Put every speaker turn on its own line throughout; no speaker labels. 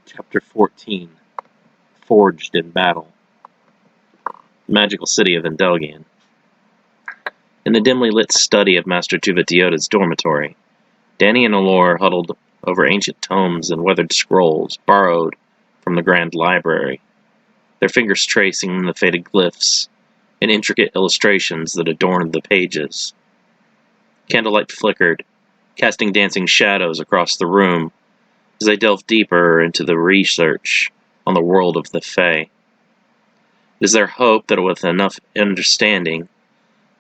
Chapter 14. Forged in Battle. The magical city of Endelgian. In the dimly lit study of Master Tuvitiota's dormitory, Danny and Allure huddled over ancient tomes and weathered scrolls borrowed from the Grand Library, their fingers tracing the faded glyphs and intricate illustrations that adorned the pages. Candlelight flickered, casting dancing shadows across the room as they delved deeper into the research on the world of the Fae. It is their hope that with enough understanding,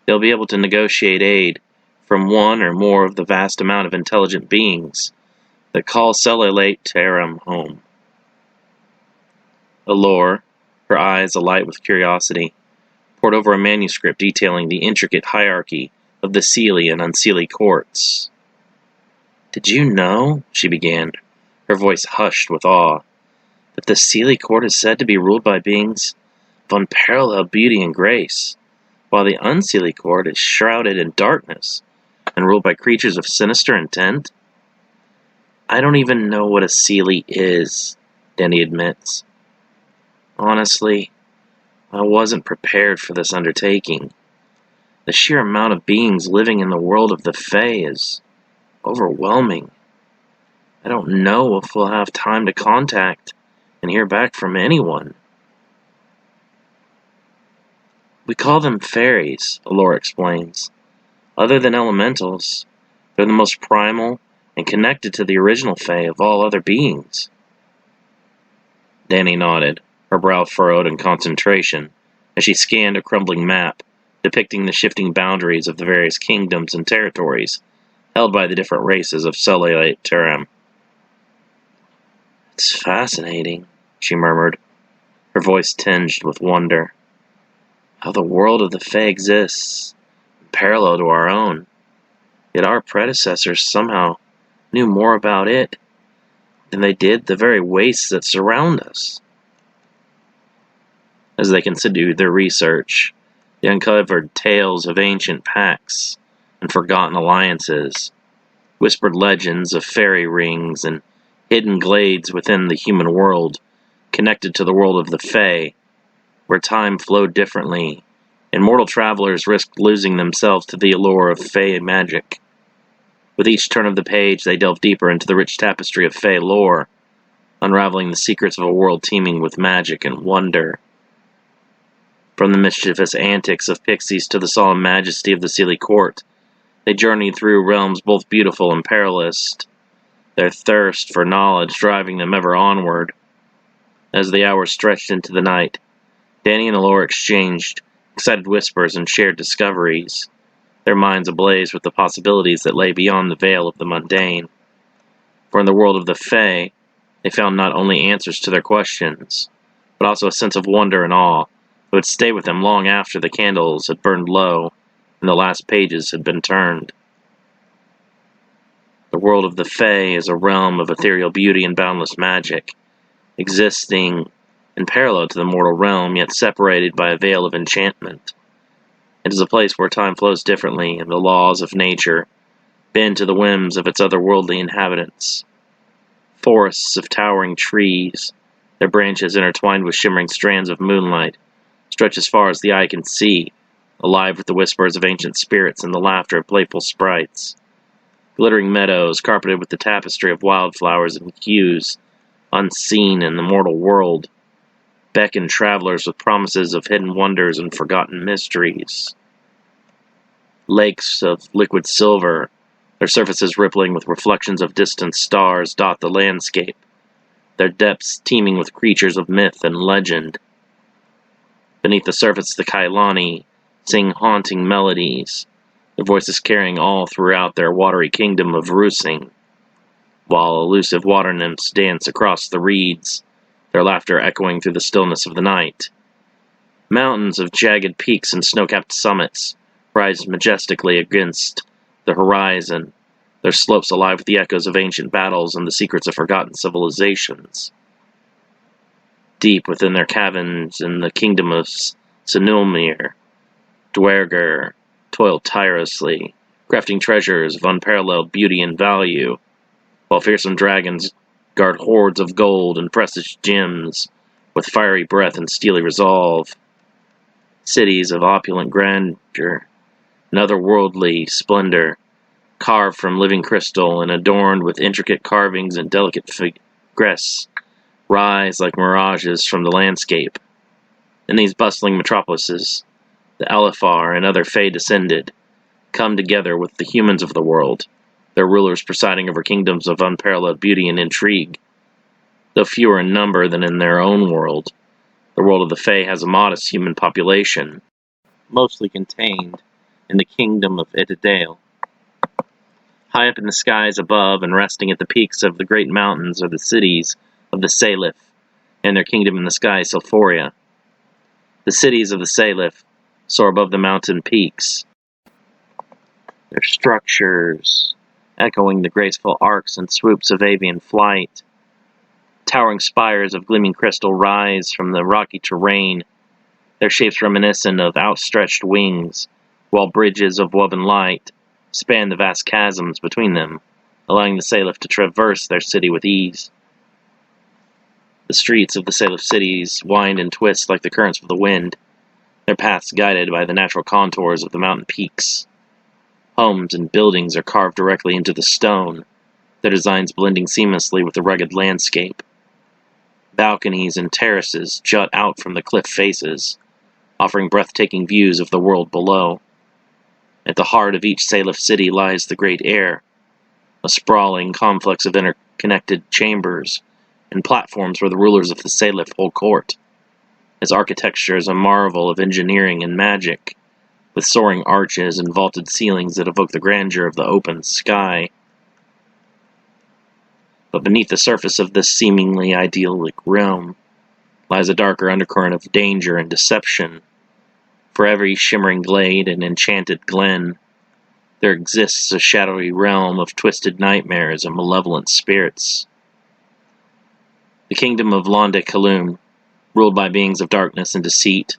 they'll be able to negotiate aid from one or more of the vast amount of intelligent beings that call Celelate Terram home. Allure, her eyes alight with curiosity, pored over a manuscript detailing the intricate hierarchy of the Seelie and Unseelie courts. "Did you know," she began, her voice hushed with awe, "that the Seelie court is said to be ruled by beings of unparalleled beauty and grace, while the Unseelie court is shrouded in darkness and ruled by creatures of sinister intent?" "I don't even know what a Seelie is," Denny admits. "Honestly, I wasn't prepared for this undertaking. The sheer amount of beings living in the world of the Fae is overwhelming. I don't know if we'll have time to contact and hear back from anyone." "We call them fairies," Allure explains. "Other than elementals, they're the most primal and connected to the original Fae of all other beings." Danny nodded, her brow furrowed in concentration, as she scanned a crumbling map depicting the shifting boundaries of the various kingdoms and territories held by the different races of Celelate Terram. "It's fascinating," she murmured, her voice tinged with wonder. "How the world of the Fae exists, parallel to our own, yet our predecessors somehow knew more about it than they did the very wastes that surround us." As they continued their research, they uncovered tales of ancient pacts and forgotten alliances, whispered legends of fairy rings and hidden glades within the human world, connected to the world of the Fae, where time flowed differently, and mortal travelers risked losing themselves to the allure of Fae magic. With each turn of the page, they delved deeper into the rich tapestry of Fae lore, unraveling the secrets of a world teeming with magic and wonder. From the mischievous antics of pixies to the solemn majesty of the Seelie court, they journeyed through realms both beautiful and perilous, their thirst for knowledge driving them ever onward. As the hours stretched into the night, Danny and Allure exchanged excited whispers and shared discoveries, their minds ablaze with the possibilities that lay beyond the veil of the mundane. For in the world of the Fae, they found not only answers to their questions, but also a sense of wonder and awe that would stay with them long after the candles had burned low and the last pages had been turned. The world of the Fae is a realm of ethereal beauty and boundless magic, existing in parallel to the mortal realm, yet separated by a veil of enchantment. It is a place where time flows differently, and the laws of nature bend to the whims of its otherworldly inhabitants. Forests of towering trees, their branches intertwined with shimmering strands of moonlight, stretch as far as the eye can see, alive with the whispers of ancient spirits and the laughter of playful sprites. Glittering meadows, carpeted with the tapestry of wildflowers and hues unseen in the mortal world, beckon travelers with promises of hidden wonders and forgotten mysteries. Lakes of liquid silver, their surfaces rippling with reflections of distant stars, dot the landscape, their depths teeming with creatures of myth and legend. Beneath the surface, the Kailani sing haunting melodies, their voices carrying all throughout their watery kingdom of Rusing, while elusive water nymphs dance across the reeds, their laughter echoing through the stillness of the night. Mountains of jagged peaks and snow-capped summits rise majestically against the horizon, their slopes alive with the echoes of ancient battles and the secrets of forgotten civilizations. Deep within their caverns in the kingdom of Sinulmir, Dwerger toil crafting treasures of unparalleled beauty and value, while fearsome dragons guard hoards of gold and precious gems with fiery breath and steely resolve. Cities of opulent grandeur and otherworldly splendor, carved from living crystal and adorned with intricate carvings and delicate figures, rise like mirages from the landscape. In these bustling metropolises, the Alethar and other Fae descended come together with the humans of the world, their rulers presiding over kingdoms of unparalleled beauty and intrigue. Though fewer in number than in their own world, the world of the Fae has a modest human population, mostly contained in the kingdom of Doyle. High up in the skies above and resting at the peaks of the great mountains are the cities of the Salif and their kingdom in the sky, Sulphoria. The cities of the Salif soar above the mountain peaks, their structures echoing the graceful arcs and swoops of avian flight. Towering spires of gleaming crystal rise from the rocky terrain, their shapes reminiscent of outstretched wings, while bridges of woven light span the vast chasms between them, allowing the Salif to traverse their city with ease. The streets of the Salif cities wind and twist like the currents of the wind, their paths guided by the natural contours of the mountain peaks. Homes and buildings are carved directly into the stone, their designs blending seamlessly with the rugged landscape. Balconies and terraces jut out from the cliff faces, offering breathtaking views of the world below. At the heart of each Salif city lies the Great Air, a sprawling complex of interconnected chambers and platforms where the rulers of the Salif hold court. Its architecture is a marvel of engineering and magic, with soaring arches and vaulted ceilings that evoke the grandeur of the open sky. But beneath the surface of this seemingly idyllic realm lies a darker undercurrent of danger and deception. For every shimmering glade and enchanted glen, there exists a shadowy realm of twisted nightmares and malevolent spirits. The kingdom of Londe Kalum, ruled by beings of darkness and deceit,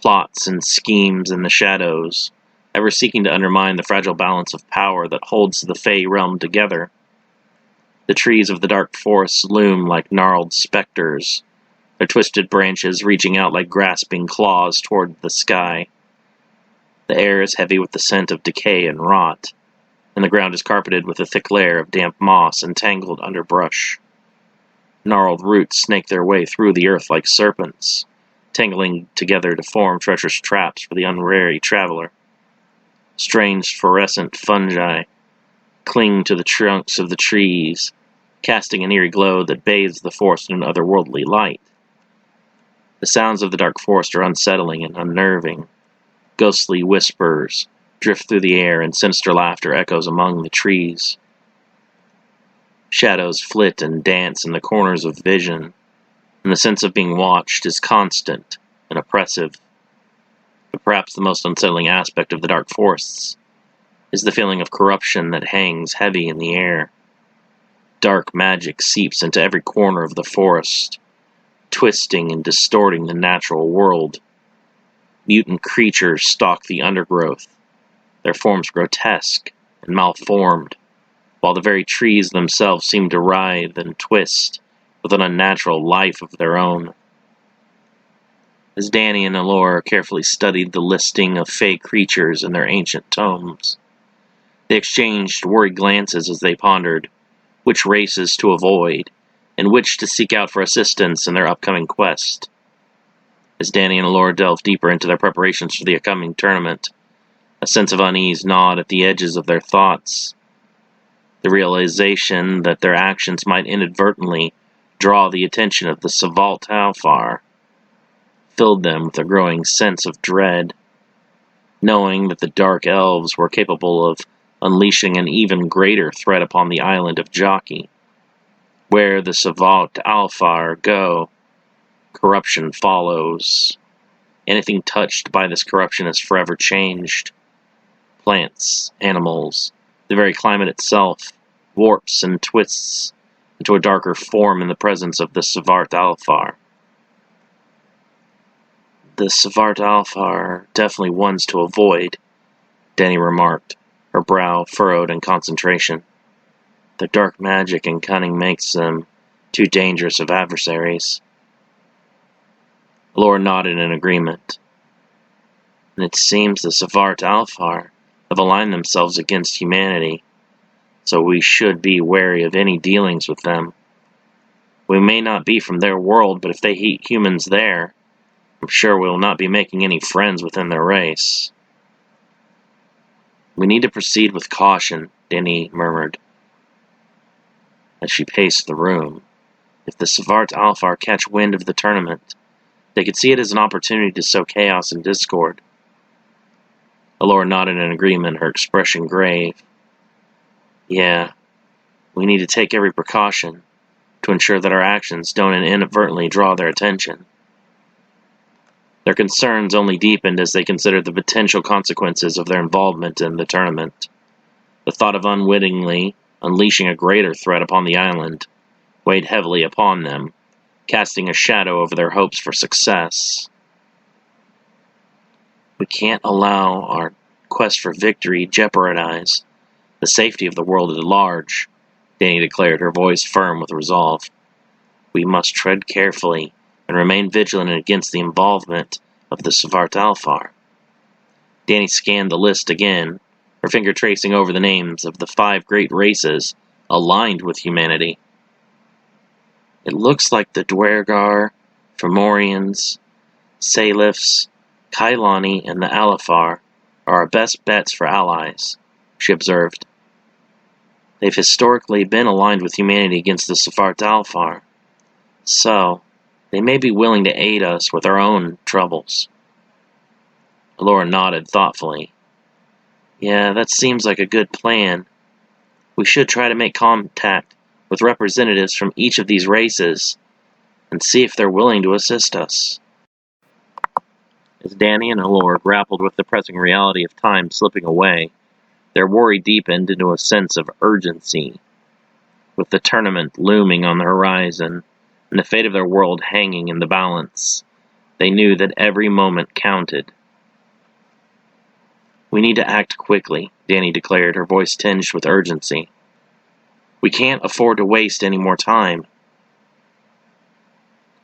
plots and schemes in the shadows, ever seeking to undermine the fragile balance of power that holds the Fae realm together. The trees of the dark forests loom like gnarled specters, their twisted branches reaching out like grasping claws toward the sky. The air is heavy with the scent of decay and rot, and the ground is carpeted with a thick layer of damp moss and tangled underbrush. Gnarled roots snake their way through the earth like serpents, tangling together to form treacherous traps for the unwary traveler. Strange fluorescent fungi cling to the trunks of the trees, casting an eerie glow that bathes the forest in an otherworldly light. The sounds of the dark forest are unsettling and unnerving. Ghostly whispers drift through the air and sinister laughter echoes among the trees. Shadows flit and dance in the corners of vision, and the sense of being watched is constant and oppressive. But perhaps the most unsettling aspect of the dark forests is the feeling of corruption that hangs heavy in the air. Dark magic seeps into every corner of the forest, twisting and distorting the natural world. Mutant creatures stalk the undergrowth, their forms grotesque and malformed, while the very trees themselves seem to writhe and twist with an unnatural life of their own. As Danny and Allure carefully studied the listing of Fae creatures in their ancient tomes, they exchanged worried glances as they pondered which races to avoid and which to seek out for assistance in their upcoming quest. As Danny and Allure delved deeper into their preparations for the upcoming tournament, a sense of unease gnawed at the edges of their thoughts. The realization that their actions might inadvertently draw the attention of the Savalt Alfar filled them with a growing sense of dread, knowing that the Dark Elves were capable of unleashing an even greater threat upon the island of Jockey. Where the Savalt Alfar go, corruption follows. Anything touched by this corruption is forever changed. Plants, animals, the very climate itself warps and twists into a darker form in the presence of the Savart Alfar. The Savart Alfar definitely ones to avoid, Danny remarked, her brow furrowed in concentration. Their dark magic and cunning makes them Too dangerous of adversaries. Laura nodded in agreement. And it seems the Savart Alfar have aligned themselves against humanity, so we should be wary of any dealings with them. We may not be from their world, but if they hate humans there, I'm sure we will not be making any friends within their race. We need to proceed with caution, Danny murmured, as she paced the room. If the Savart Alfar catch wind of the tournament, they could see it as an opportunity to sow chaos and discord. Alora nodded in agreement, her expression grave. Yeah, we need to take every precaution to ensure that our actions don't inadvertently draw their attention. Their concerns only deepened as they considered the potential consequences of their involvement in the tournament. The thought of unwittingly unleashing a greater threat upon the island weighed heavily upon them, casting a shadow over their hopes for success. We can't allow our quest for victory jeopardize the safety of the world at large, Danny declared, her voice firm with resolve. We must tread carefully and remain vigilant against the involvement of the Savart Alfar. Danny scanned the list again, her finger tracing over the names of the 5 great races aligned with humanity. It looks like the Dwergar, Fomorians, Salifs, Kailani, and the Alfar are our best bets for allies, she observed. They've historically been aligned with humanity against the Savart Alfar, so they may be willing to aid us with our own troubles. Laura nodded thoughtfully. Yeah, that seems like a good plan. We should try to make contact with representatives from each of these races and see if they're willing to assist us. As Danny and Allure grappled with the pressing reality of time slipping away, their worry deepened into a sense of urgency. With the tournament looming on the horizon and the fate of their world hanging in the balance, they knew that every moment counted. We need to act quickly, Danny declared, her voice tinged with urgency. We can't afford to waste any more time.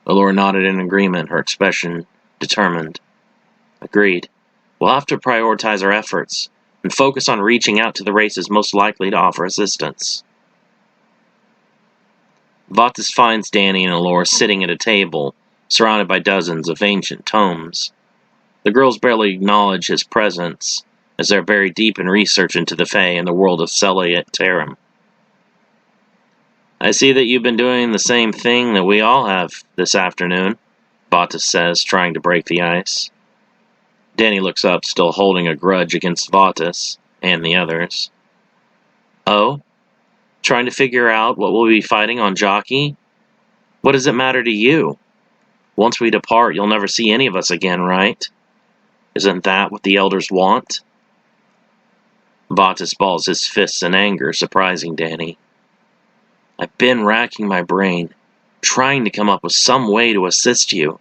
Allure nodded in agreement, her expression determined. Agreed. We'll have to prioritize our efforts and focus on reaching out to the races most likely to offer assistance. Vatis finds Danny and Allure sitting at a table, surrounded by dozens of ancient tomes. The girls barely acknowledge his presence, as they're buried deep in research into the Fae and the world of Celia Tarim. I see that you've been doing the same thing that we all have this afternoon, Vatis says, trying to break the ice. Danny looks up, still holding a grudge against Vatis and the others. Oh? Trying to figure out what we'll be fighting on Jockey? What does it matter to you? Once we depart, you'll never see any of us again, right? Isn't that what the elders want? Vatis balls his fists in anger, surprising Danny. I've been racking my brain, trying to come up with some way to assist you.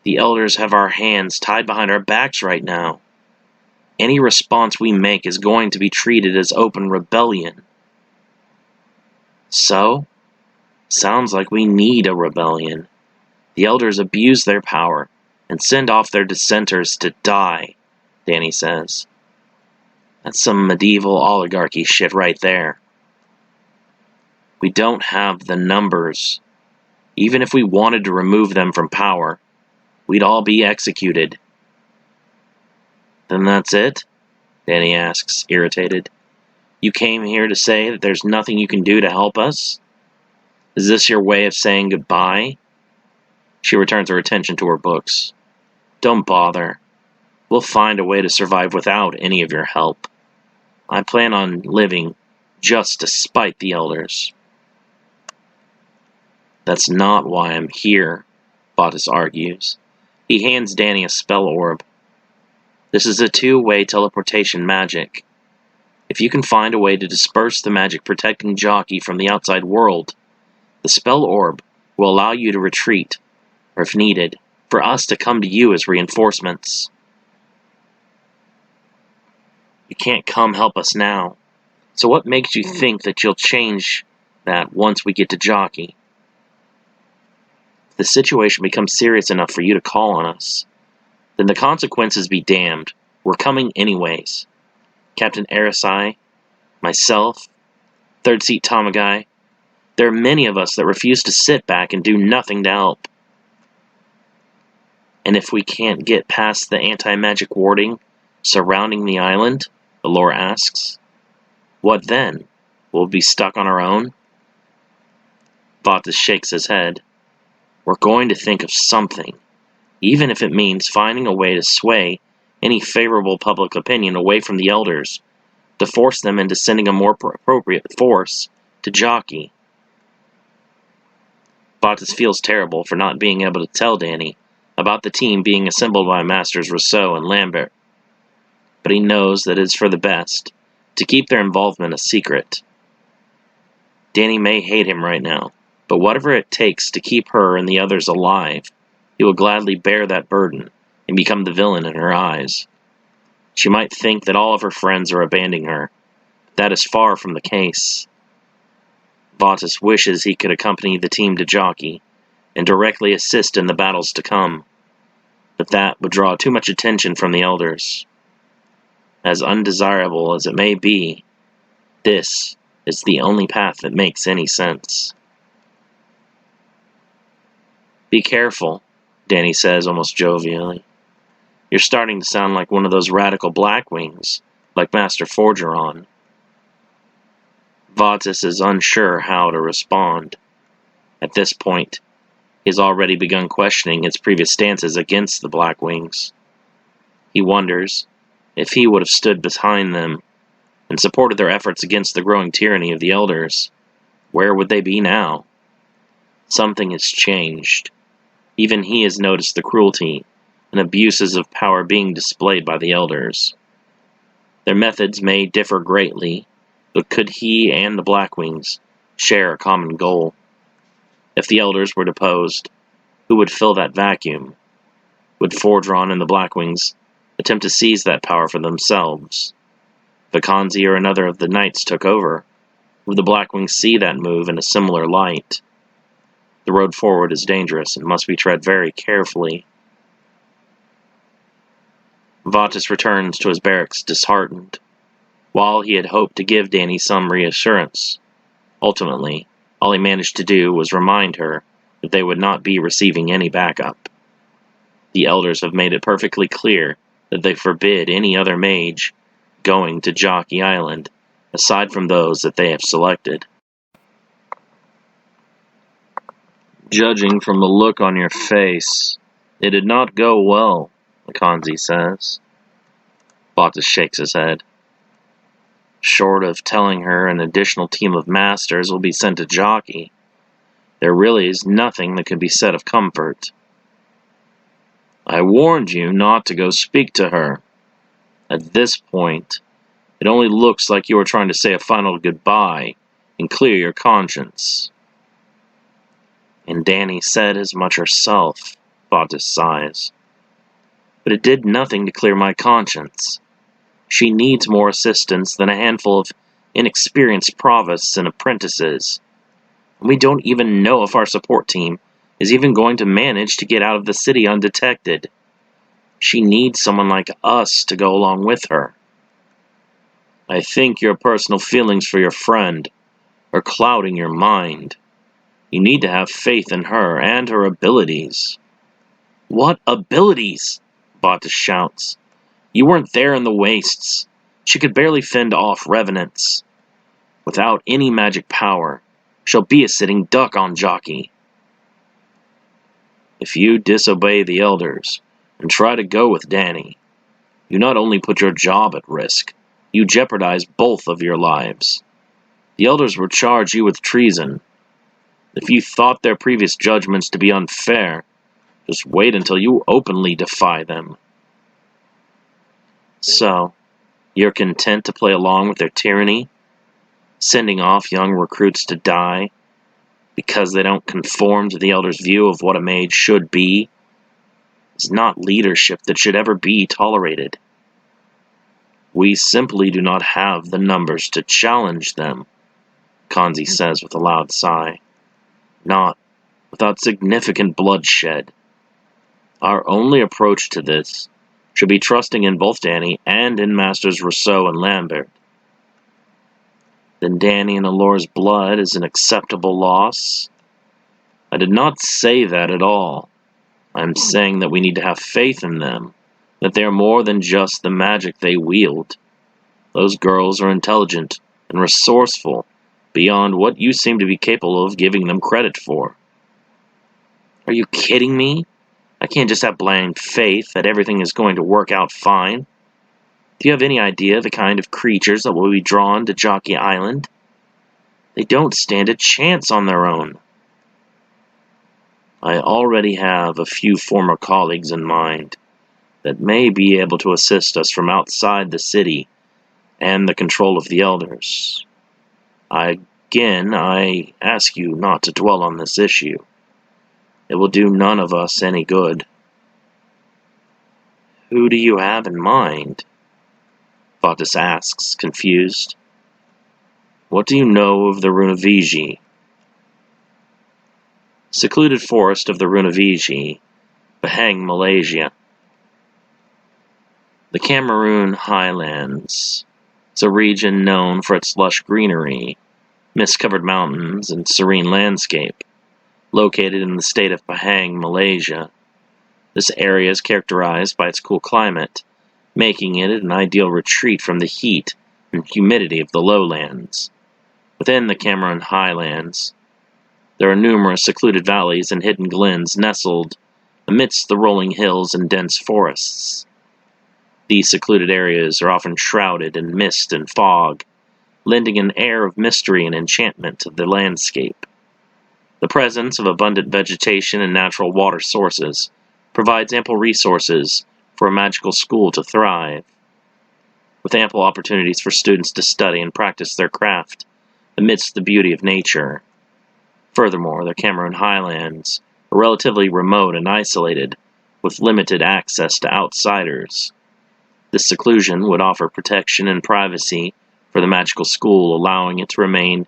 The elders have our hands tied behind our backs right now. Any response we make is going to be treated as open rebellion. So? Sounds like we need a rebellion. The elders abuse their power and send off their dissenters to die, Danny says. That's some medieval oligarchy shit right there. We don't have the numbers. Even if we wanted to remove them from power, we'd all be executed. Then that's it? Danny asks, irritated. You came here to say that there's nothing you can do to help us? Is this your way of saying goodbye? She returns her attention to her books. Don't bother. We'll find a way to survive without any of your help. I plan on living just to spite the elders. That's not why I'm here, Vatis argues. He hands Danny a spell orb. This is a 2-way teleportation magic. If you can find a way to disperse the magic protecting Jockey from the outside world, the spell orb will allow you to retreat, or if needed, for us to come to you as reinforcements. You can't come help us now, so what makes you think that you'll change that once we get to Jockey? the situation becomes serious enough for you to call on us, then the consequences be damned. We're coming anyways. Captain Arasai, myself, Third Seat Tamagai, there are many of us that refuse to sit back and do nothing to help. And if we can't get past the anti-magic warding surrounding the island, the lore asks, what then? We'll be stuck on our own? Vatis shakes his head. We're going to think of something, even if it means finding a way to sway any favorable public opinion away from the elders, to force them into sending a more appropriate force to jockey. Vatis feels terrible for not being able to tell Danny about the team being assembled by Masters Rousseau and Lambert, but he knows that it is for the best to keep their involvement a secret. Danny may hate him right now, but whatever it takes to keep her and the others alive, he will gladly bear that burden and become the villain in her eyes. She might think that all of her friends are abandoning her, but that is far from the case. Vatis wishes he could accompany the team to jockey and directly assist in the battles to come, but that would draw too much attention from the elders. As undesirable as it may be, this is the only path that makes any sense. Be careful, Danny says almost jovially. You're starting to sound like one of those radical Blackwings, like Master Forgeron. Vatis is unsure how to respond. At this point, he has already begun questioning his previous stances against the Blackwings. He wonders if he would have stood behind them and supported their efforts against the growing tyranny of the elders. Where would they be now? Something has changed. Even he has noticed the cruelty and abuses of power being displayed by the elders. Their methods may differ greatly, but could he and the Blackwings share a common goal? If the elders were deposed, who would fill that vacuum? Would Forgeron and the Blackwings attempt to seize that power for themselves? If Akanzi or another of the knights took over, would the Blackwings see that move in a similar light? The road forward is dangerous and must be tread very carefully. Vatis returns to his barracks disheartened. While he had hoped to give Danny some reassurance, ultimately, all he managed to do was remind her that they would not be receiving any backup. The elders have made it perfectly clear that they forbid any other mage going to Jockey Island, aside from those that they have selected. Judging from the look on your face, it did not go well, Akanzi says. Vatis shakes his head. Short of telling her an additional team of masters will be sent to jockey, there really is nothing that can be said of comfort. I warned you not to go speak to her. At this point, it only looks like you are trying to say a final goodbye and clear your conscience. And Danny said as much herself, Vatis sighs. But it did nothing to clear my conscience. She needs more assistance than a handful of inexperienced provosts and apprentices. And we don't even know if our support team is even going to manage to get out of the city undetected. She needs someone like us to go along with her. I think your personal feelings for your friend are clouding your mind. You need to have faith in her and her abilities. What abilities? Vatis shouts. You weren't there in the wastes. She could barely fend off revenants. Without any magic power, she'll be a sitting duck on jockey. If you disobey the elders and try to go with Danny, you not only put your job at risk, you jeopardize both of your lives. The elders will charge you with treason. If you thought their previous judgments to be unfair, just wait until you openly defy them. So, you're content to play along with their tyranny, sending off young recruits to die because they don't conform to the elders' view of what a mage should be? It's not leadership that should ever be tolerated. We simply do not have the numbers to challenge them, Kanzi says with a loud sigh. Not without significant bloodshed. Our only approach to this should be trusting in both Danny and in Masters Rousseau and Lambert. Then Danny and Alora's blood is an acceptable loss? I did not say that at all. I am saying that we need to have faith in them, that they are more than just the magic they wield. Those girls are intelligent and resourceful, beyond what you seem to be capable of giving them credit for. Are you kidding me? I can't just have blind faith that everything is going to work out fine. Do you have any idea of the kind of creatures that will be drawn to Jockey Island? They don't stand a chance on their own. I already have a few former colleagues in mind that may be able to assist us from outside the city and the control of the elders. I ask you not to dwell on this issue. It will do none of us any good. Who do you have in mind? Vatus asks, confused. What do you know of the Runaviji? Secluded forest of the Runaviji, Pahang, Malaysia. The Cameroon Highlands is a region known for its lush greenery, mist-covered mountains, and serene landscape. Located in the state of Pahang, Malaysia, this area is characterized by its cool climate, making it an ideal retreat from the heat and humidity of the lowlands. Within the Cameroon Highlands, there are numerous secluded valleys and hidden glens nestled amidst the rolling hills and dense forests. These secluded areas are often shrouded in mist and fog, lending an air of mystery and enchantment to the landscape. The presence of abundant vegetation and natural water sources provides ample resources for a magical school to thrive, with ample opportunities for students to study and practice their craft amidst the beauty of nature. Furthermore, the Cameroon Highlands are relatively remote and isolated, with limited access to outsiders. This seclusion would offer protection and privacy for the magical school, allowing it to remain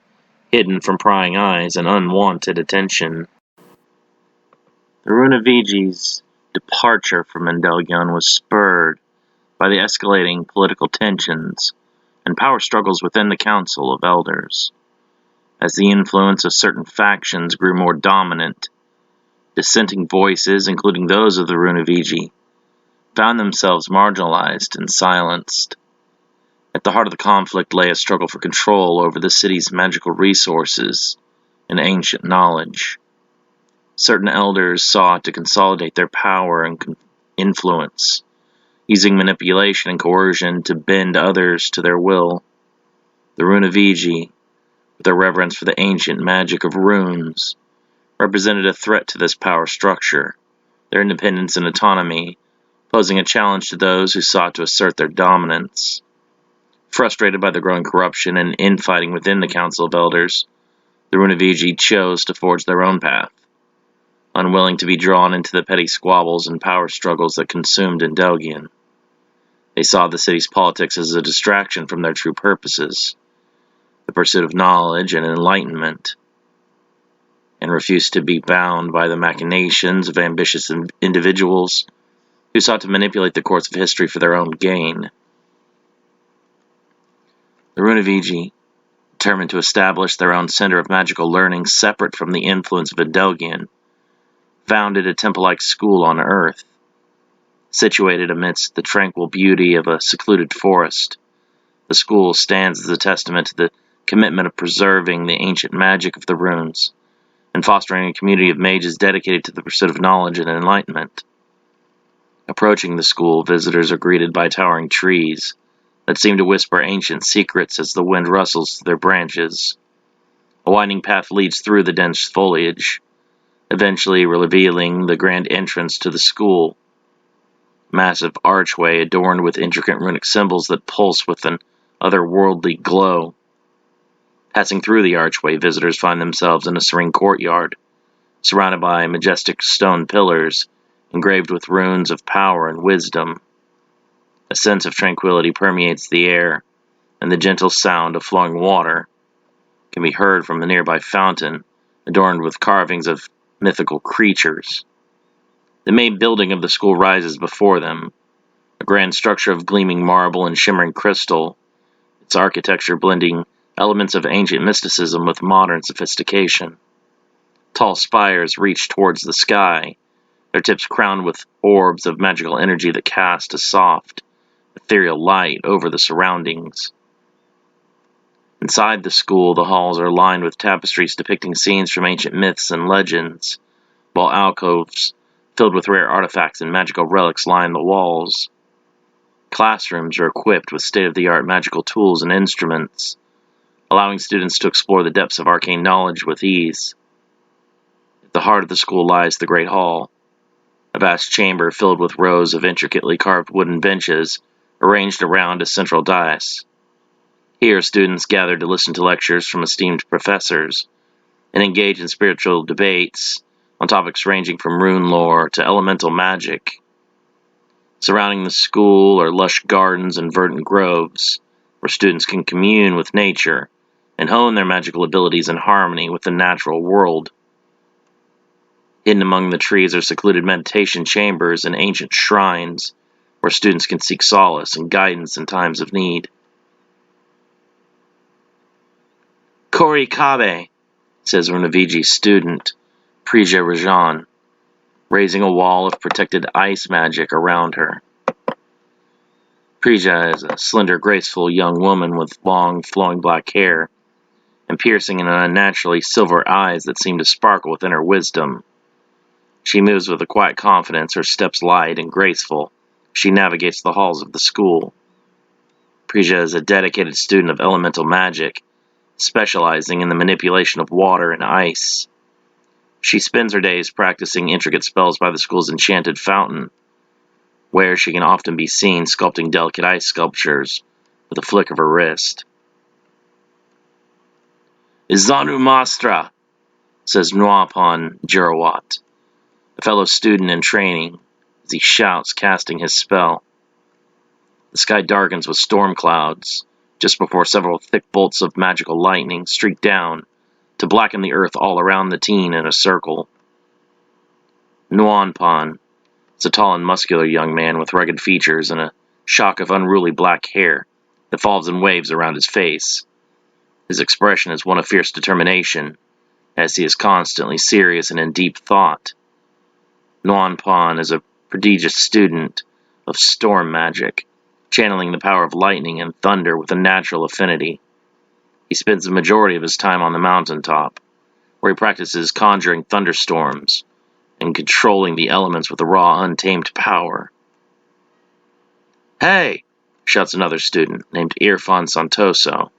hidden from prying eyes and unwanted attention. The Runaviji's departure from Endelgion was spurred by the escalating political tensions and power struggles within the Council of Elders. As the influence of certain factions grew more dominant, dissenting voices, including those of the Runaviji, found themselves marginalized and silenced. At the heart of the conflict lay a struggle for control over the city's magical resources and ancient knowledge. Certain elders sought to consolidate their power and influence, using manipulation and coercion to bend others to their will. The Runaviji, with their reverence for the ancient magic of runes, represented a threat to this power structure, their independence and autonomy posing a challenge to those who sought to assert their dominance. Frustrated by the growing corruption and infighting within the Council of Elders, the Runaviji chose to forge their own path, unwilling to be drawn into the petty squabbles and power struggles that consumed Endelgion. They saw the city's politics as a distraction from their true purposes, the pursuit of knowledge and enlightenment, and refused to be bound by the machinations of ambitious individuals who sought to manipulate the course of history for their own gain. The Runaviji, determined to establish their own center of magical learning separate from the influence of Endelgion, founded a temple-like school on Earth. Situated amidst the tranquil beauty of a secluded forest, the school stands as a testament to the commitment of preserving the ancient magic of the runes and fostering a community of mages dedicated to the pursuit of knowledge and enlightenment. Approaching the school, visitors are greeted by towering trees that seem to whisper ancient secrets as the wind rustles through their branches. A winding path leads through the dense foliage, eventually revealing the grand entrance to the school. Massive archway adorned with intricate runic symbols that pulse with an otherworldly glow. Passing through the archway, visitors find themselves in a serene courtyard, surrounded by majestic stone pillars engraved with runes of power and wisdom. A sense of tranquility permeates the air, and the gentle sound of flowing water can be heard from a nearby fountain adorned with carvings of mythical creatures. The main building of the school rises before them, a grand structure of gleaming marble and shimmering crystal, its architecture blending elements of ancient mysticism with modern sophistication. Tall spires reach towards the sky, their tips crowned with orbs of magical energy that cast a soft, ethereal light over the surroundings. Inside the school, the halls are lined with tapestries depicting scenes from ancient myths and legends, while alcoves filled with rare artifacts and magical relics line the walls. Classrooms are equipped with state-of-the-art magical tools and instruments, allowing students to explore the depths of arcane knowledge with ease. At the heart of the school lies the Great Hall, a vast chamber filled with rows of intricately carved wooden benches arranged around a central dais. Here, students gather to listen to lectures from esteemed professors and engage in spiritual debates on topics ranging from rune lore to elemental magic. Surrounding the school are lush gardens and verdant groves, where students can commune with nature and hone their magical abilities in harmony with the natural world. Hidden among the trees are secluded meditation chambers and ancient shrines, where students can seek solace and guidance in times of need. "Korikabe," says Runaviji's student, Prija Rajan, raising a wall of protected ice magic around her. Prija is a slender, graceful young woman with long, flowing black hair and piercing and unnaturally silver eyes that seem to sparkle within her wisdom. She moves with a quiet confidence, her steps light and graceful. She navigates the halls of the school. Prija is a dedicated student of elemental magic, specializing in the manipulation of water and ice. She spends her days practicing intricate spells by the school's enchanted fountain, where she can often be seen sculpting delicate ice sculptures with a flick of her wrist. "Izanu Mastra," says Nuapan Jirawat, a fellow student in training, as he shouts, casting his spell. The sky darkens with storm clouds, just before several thick bolts of magical lightning streak down to blacken the earth all around the teen in a circle. Nuanpan is a tall and muscular young man with rugged features and a shock of unruly black hair that falls in waves around his face. His expression is one of fierce determination, as he is constantly serious and in deep thought. Nuanpan is a prodigious student of storm magic, channeling the power of lightning and thunder with a natural affinity. He spends the majority of his time on the mountaintop, where he practices conjuring thunderstorms and controlling the elements with a raw, untamed power. "Hey!" shouts another student named Irfan Santoso.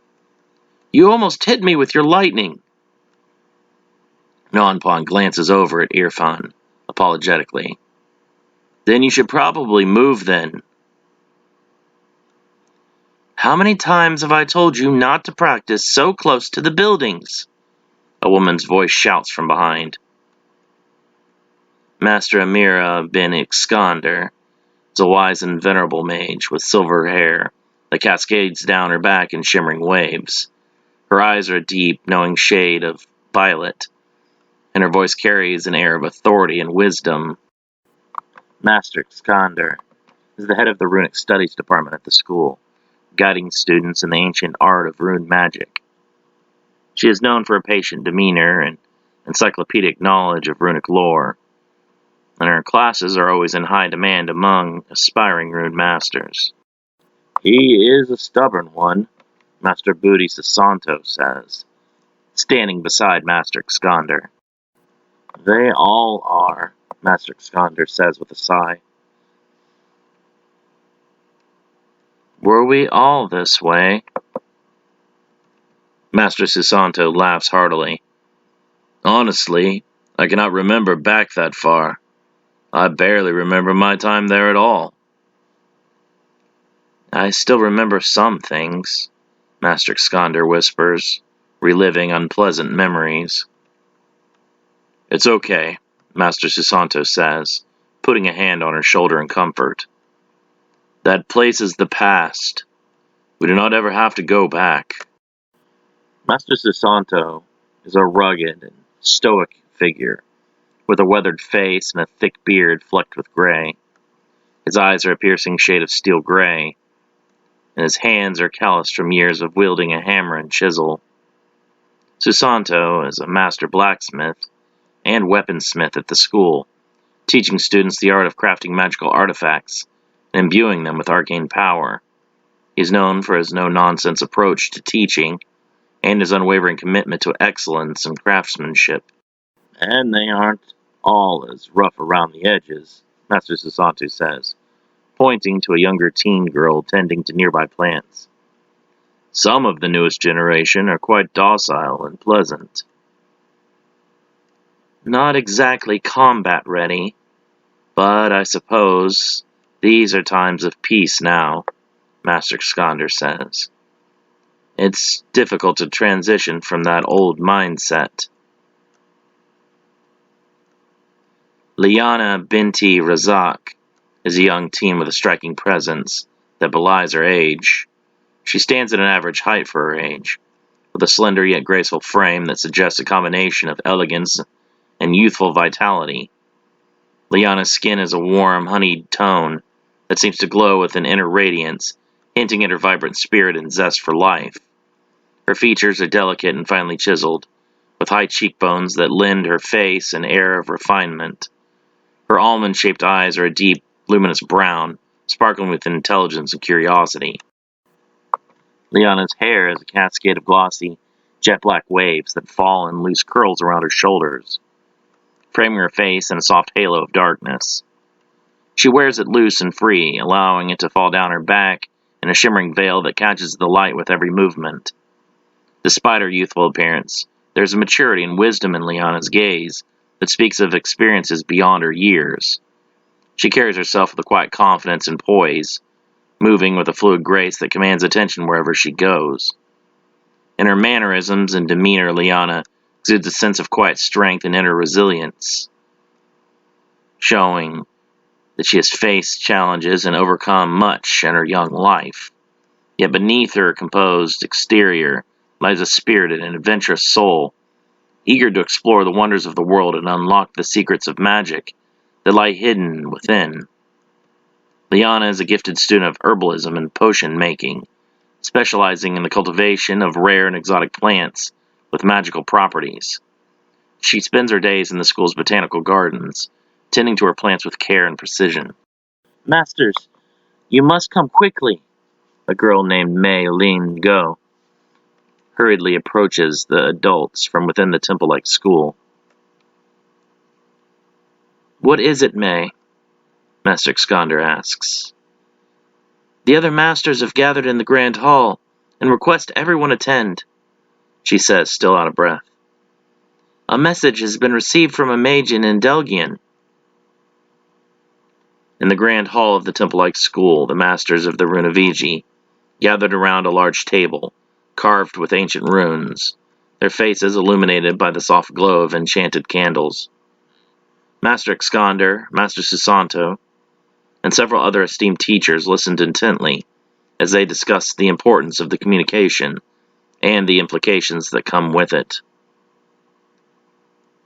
"You almost hit me with your lightning!" Nuanpan glances over at Irfan, apologetically. "Then you should probably move then." "How many times have I told you not to practice so close to the buildings?" A woman's voice shouts from behind. Master Amira bin Iskander is a wise and venerable mage with silver hair that cascades down her back in shimmering waves. Her eyes are a deep, knowing shade of violet, and her voice carries an air of authority and wisdom. Master Iskander is the head of the runic studies department at the school, guiding students in the ancient art of rune magic. She is known for a patient demeanor and encyclopedic knowledge of runic lore, and her classes are always in high demand among aspiring rune masters. "He is a stubborn one," Master Booty Sasanto says, standing beside Master Iskander. "They all are," Master Iskander says with a sigh. "Were we all this way?" Master Susanto laughs heartily. "Honestly, I cannot remember back that far. I barely remember my time there at all." "I still remember some things," Master Iskander whispers, reliving unpleasant memories. "It's okay," Master Susanto says, putting a hand on her shoulder in comfort. "That place is the past. We do not ever have to go back." Master Susanto is a rugged and stoic figure, with a weathered face and a thick beard flecked with gray. His eyes are a piercing shade of steel gray, and his hands are calloused from years of wielding a hammer and chisel. Susanto is a master blacksmith and weaponsmith at the school, teaching students the art of crafting magical artifacts and imbuing them with arcane power. He is known for his no-nonsense approach to teaching and his unwavering commitment to excellence and craftsmanship. And they aren't all as rough around the edges, Master Susanto says, pointing to a younger teen girl tending to nearby plants. Some of the newest generation are quite docile and pleasant. Not exactly combat-ready, but I suppose these are times of peace now, Master Skander says. It's difficult to transition from that old mindset. Liana Binti Razak is a young teen with a striking presence that belies her age. She stands at an average height for her age, with a slender yet graceful frame that suggests a combination of elegance and youthful vitality. Liana's skin is a warm, honeyed tone that seems to glow with an inner radiance, hinting at her vibrant spirit and zest for life. Her features are delicate and finely chiseled, with high cheekbones that lend her face an air of refinement. Her almond-shaped eyes are a deep, luminous brown, sparkling with intelligence and curiosity. Liana's hair is a cascade of glossy, jet-black waves that fall in loose curls around her shoulders, framing her face in a soft halo of darkness. She wears it loose and free, allowing it to fall down her back in a shimmering veil that catches the light with every movement. Despite her youthful appearance, there's a maturity and wisdom in Liana's gaze that speaks of experiences beyond her years. She carries herself with a quiet confidence and poise, moving with a fluid grace that commands attention wherever she goes. In her mannerisms and demeanor, Liana exudes a sense of quiet strength and inner resilience, showing that she has faced challenges and overcome much in her young life. Yet beneath her composed exterior lies a spirited and adventurous soul, eager to explore the wonders of the world and unlock the secrets of magic that lie hidden within. Liana is a gifted student of herbalism and potion making, specializing in the cultivation of rare and exotic plants with magical properties. She spends her days in the school's botanical gardens, tending to her plants with care and precision. Masters, you must come quickly, a girl named Mei Lin Go hurriedly approaches the adults from within the temple-like school. What is it, Mei? Master Skander asks. The other masters have gathered in the Grand Hall and request everyone attend, she says, still out of breath. A message has been received from a mage in Endelgian. In the Grand Hall of the temple-like school, the masters of the Runaviji gathered around a large table, carved with ancient runes, their faces illuminated by the soft glow of enchanted candles. Master Skander, Master Susanto, and several other esteemed teachers listened intently as they discussed the importance of the communication and the implications that come with it.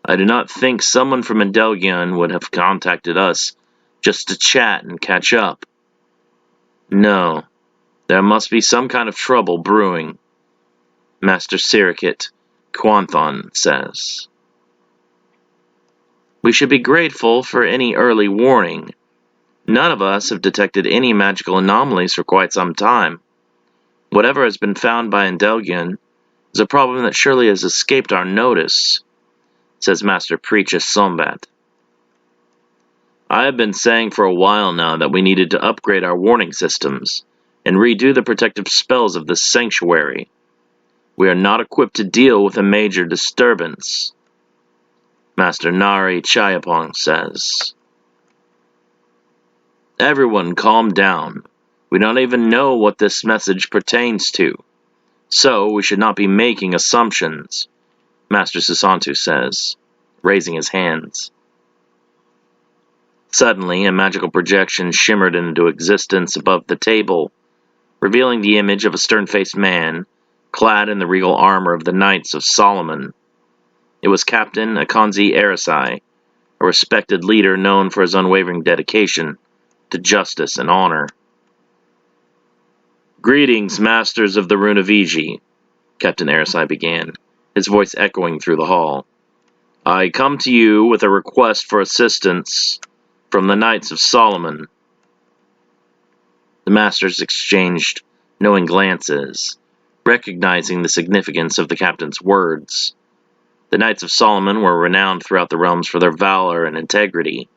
I do not think someone from Endelgion would have contacted us just to chat and catch up. No, there must be some kind of trouble brewing, Master Sirikit Quanthon says. We should be grateful for any early warning. None of us have detected any magical anomalies for quite some time. Whatever has been found by Endelgion is a problem that surely has escaped our notice, says Master Preachus Sombat. I have been saying for a while now that we needed to upgrade our warning systems and redo the protective spells of this sanctuary. We are not equipped to deal with a major disturbance, Master Nari Chayapong says. Everyone calm down. We don't even know what this message pertains to, so we should not be making assumptions, Master Susanto says, raising his hands. Suddenly, a magical projection shimmered into existence above the table, revealing the image of a stern-faced man, clad in the regal armor of the Knights of Solomon. It was Captain Akanzi Arasai, a respected leader known for his unwavering dedication to justice and honor. "Greetings, masters of the Runaviji," Captain Arisai began, his voice echoing through the hall. "I come to you with a request for assistance from the Knights of Solomon." The masters exchanged knowing glances, recognizing the significance of the captain's words. The Knights of Solomon were renowned throughout the realms for their valor and integrity,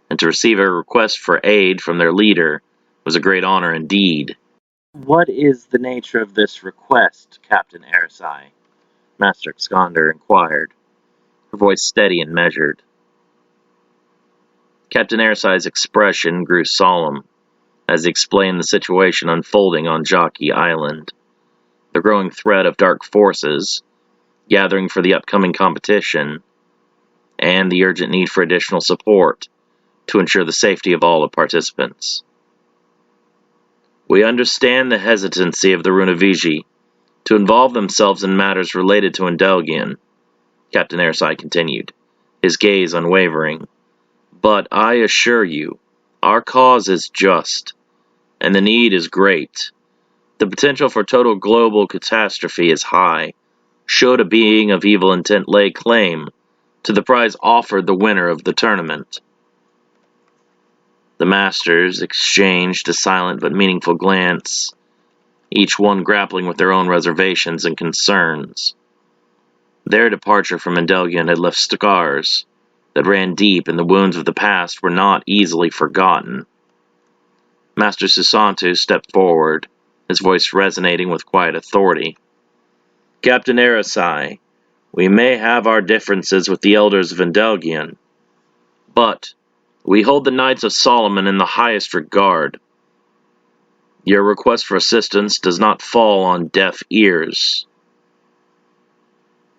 and to receive a request for aid from their leader was a great honor indeed. "What is the nature of this request, Captain Arisai?" Master Iskander inquired, her voice steady and measured. Captain Arisai's expression grew solemn as he explained the situation unfolding on Jockey Island. The growing threat of dark forces, gathering for the upcoming competition, and the urgent need for additional support to ensure the safety of all the participants. "We understand the hesitancy of the Runaviji to involve themselves in matters related to Endelgian," Captain Arisai continued, his gaze unwavering. "But I assure you, our cause is just, and the need is great. The potential for total global catastrophe is high, should a being of evil intent lay claim to the prize offered the winner of the tournament." The masters exchanged a silent but meaningful glance, each one grappling with their own reservations and concerns. Their departure from Endelgian had left scars that ran deep, and the wounds of the past were not easily forgotten. Master Susanto stepped forward, his voice resonating with quiet authority. "Captain Arisai, we may have our differences with the elders of Endelgian, but we hold the Knights of Solomon in the highest regard. Your request for assistance does not fall on deaf ears.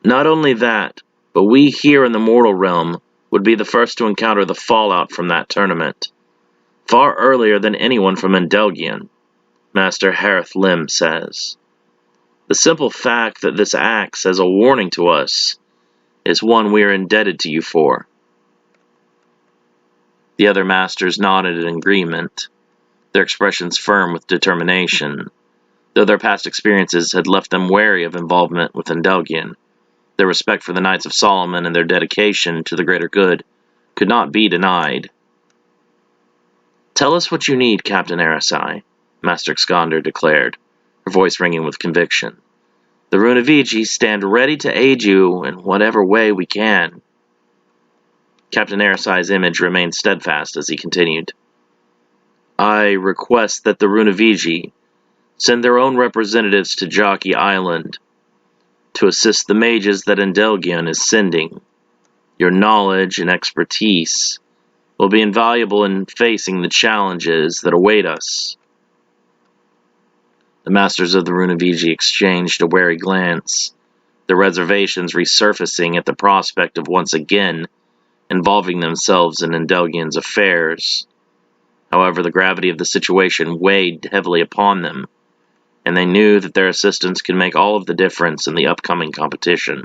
Not only that, but we here in the mortal realm would be the first to encounter the fallout from that tournament, far earlier than anyone from Endelgian," Master Harith Lim says. "The simple fact that this acts as a warning to us is one we are indebted to you for." The other masters nodded in agreement, their expressions firm with determination. Though their past experiences had left them wary of involvement with Endelgian, their respect for the Knights of Solomon and their dedication to the greater good could not be denied. "Tell us what you need, Captain Arisai," Master Iskander declared, her voice ringing with conviction. "The Runaviji stand ready to aid you in whatever way we can." Captain Arisai's image remained steadfast as he continued. "I request that the Runaviji send their own representatives to Jockey Island to assist the mages that Endelgian is sending. Your knowledge and expertise will be invaluable in facing the challenges that await us." The masters of the Runaviji exchanged a wary glance, their reservations resurfacing at the prospect of once again involving themselves in Endelgian's affairs. However, the gravity of the situation weighed heavily upon them, and they knew that their assistance could make all of the difference in the upcoming competition.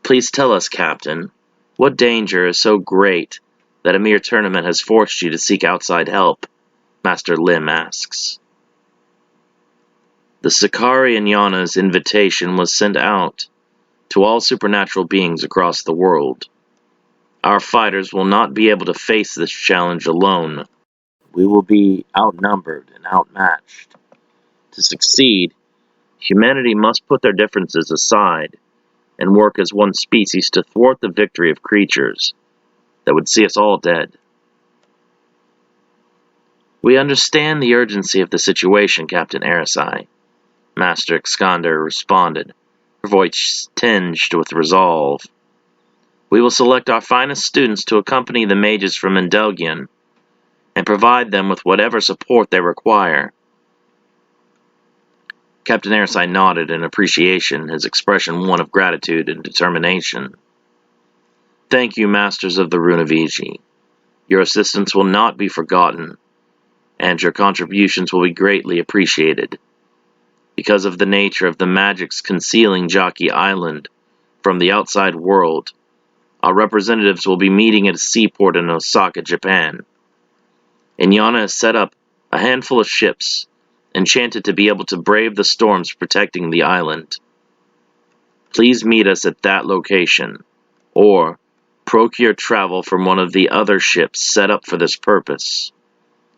"Please tell us, Captain, what danger is so great that a mere tournament has forced you to seek outside help?" Master Lim asks. "The Sakari and Yana's invitation was sent out to all supernatural beings across the world. Our fighters will not be able to face this challenge alone. We will be outnumbered and outmatched. To succeed, humanity must put their differences aside and work as one species to thwart the victory of creatures that would see us all dead." "We understand the urgency of the situation, Captain Arisai," Master Iskander responded, her voice tinged with resolve. "We will select our finest students to accompany the mages from Endelgian and provide them with whatever support they require." Captain Arisai nodded in appreciation, his expression one of gratitude and determination. "Thank you, masters of the Runaviji. Your assistance will not be forgotten, and your contributions will be greatly appreciated. Because of the nature of the magics concealing Jockey Island from the outside world, Our representatives will be meeting at a seaport in Osaka, Japan. Inyana has set up a handful of ships, enchanted to be able to brave the storms protecting the island. Please meet us at that location, or procure travel from one of the other ships set up for this purpose.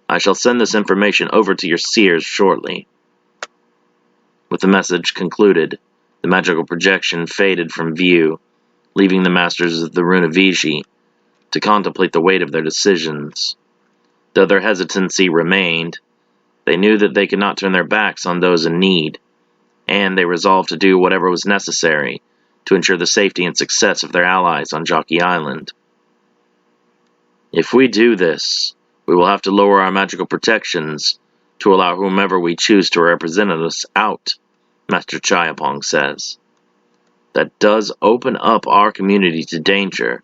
I shall send this information over to your seers shortly." With the message concluded, the magical projection faded from view, leaving the masters of the Runaviji to contemplate the weight of their decisions. Though their hesitancy remained, they knew that they could not turn their backs on those in need, and they resolved to do whatever was necessary to ensure the safety and success of their allies on Jockey Island. "If we do this, we will have to lower our magical protections to allow whomever we choose to represent us out," Master Chayapong says. "That does open up our community to danger,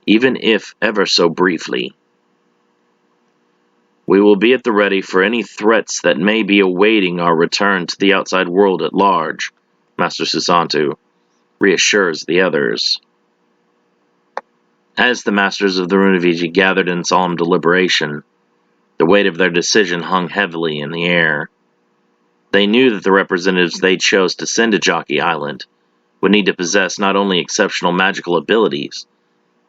even if ever so briefly. We will be at the ready for any threats that may be awaiting our return to the outside world at large," Master Susanto reassures the others. As the masters of the Runaviji gathered in solemn deliberation, the weight of their decision hung heavily in the air. They knew that the representatives they chose to send to Jockey Island would need to possess not only exceptional magical abilities,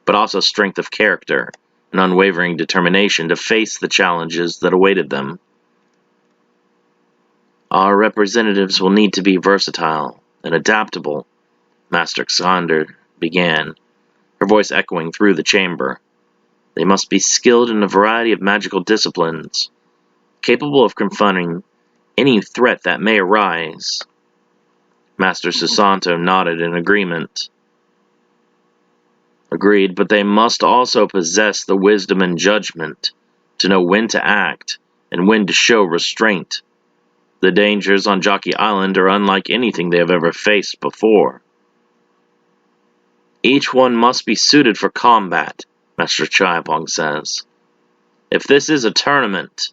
but also strength of character and unwavering determination to face the challenges that awaited them. "Our representatives will need to be versatile and adaptable," Master Xander began, her voice echoing through the chamber. "They must be skilled in a variety of magical disciplines, capable of confronting any threat that may arise." Master Susanto nodded in agreement. "Agreed, but they must also possess the wisdom and judgment to know when to act and when to show restraint. The dangers on Jockey Island are unlike anything they have ever faced before. Each one must be suited for combat," Master Chayapong says. "If this is a tournament,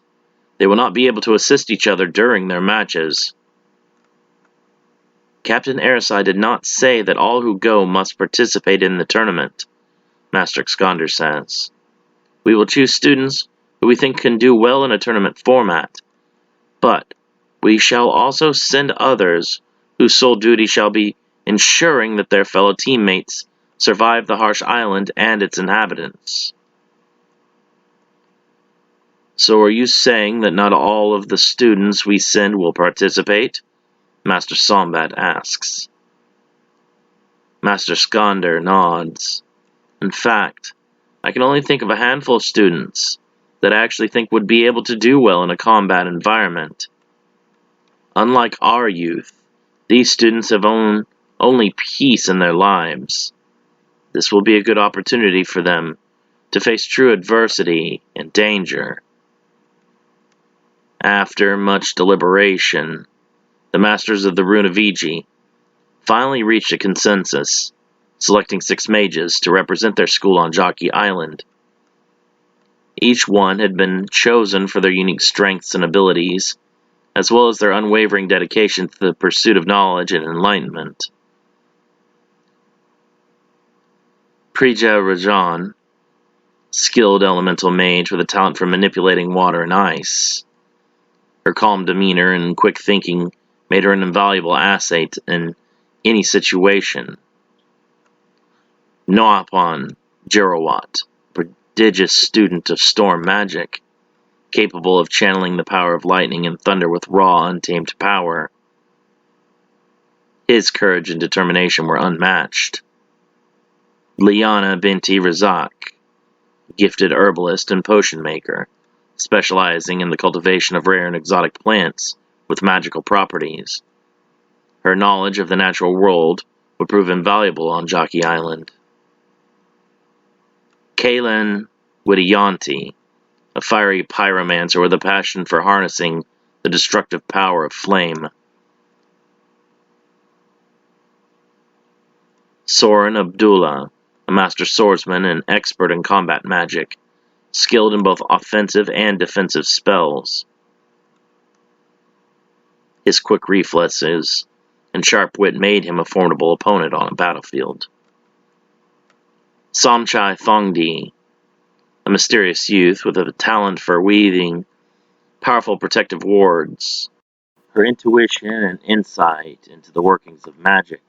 they will not be able to assist each other during their matches." "Captain Arisai did not say that all who go must participate in the tournament," Master Xander says. "We will choose students who we think can do well in a tournament format, but we shall also send others whose sole duty shall be ensuring that their fellow teammates survive the harsh island and its inhabitants." "So are you saying that not all of the students we send will participate?" Master Sombat asks. Master Xander nods. "In fact, I can only think of a handful of students that I actually think would be able to do well in a combat environment. Unlike our youth, these students have only peace in their lives. This will be a good opportunity for them to face true adversity and danger." After much deliberation, the masters of the Runaviji finally reached a consensus, selecting 6 mages to represent their school on Jockey Island. Each one had been chosen for their unique strengths and abilities, as well as their unwavering dedication to the pursuit of knowledge and enlightenment. Prija Rajan, skilled elemental mage with a talent for manipulating water and ice. Her calm demeanor and quick thinking made her an invaluable asset in any situation. Noapon Jerawat, prodigious student of storm magic, capable of channeling the power of lightning and thunder with raw, untamed power. His courage and determination were unmatched. Liana Binti Razak, gifted herbalist and potion maker, specializing in the cultivation of rare and exotic plants with magical properties. Her knowledge of the natural world would prove invaluable on Jockey Island. Kalen Widiyanti, a fiery pyromancer with a passion for harnessing the destructive power of flame. Soren Abdullah, a master swordsman and expert in combat magic, skilled in both offensive and defensive spells. His quick reflexes and sharp wit made him a formidable opponent on a battlefield. Somchai Thongdi, a mysterious youth with a talent for weaving powerful protective wards. Her intuition and insight into the workings of magic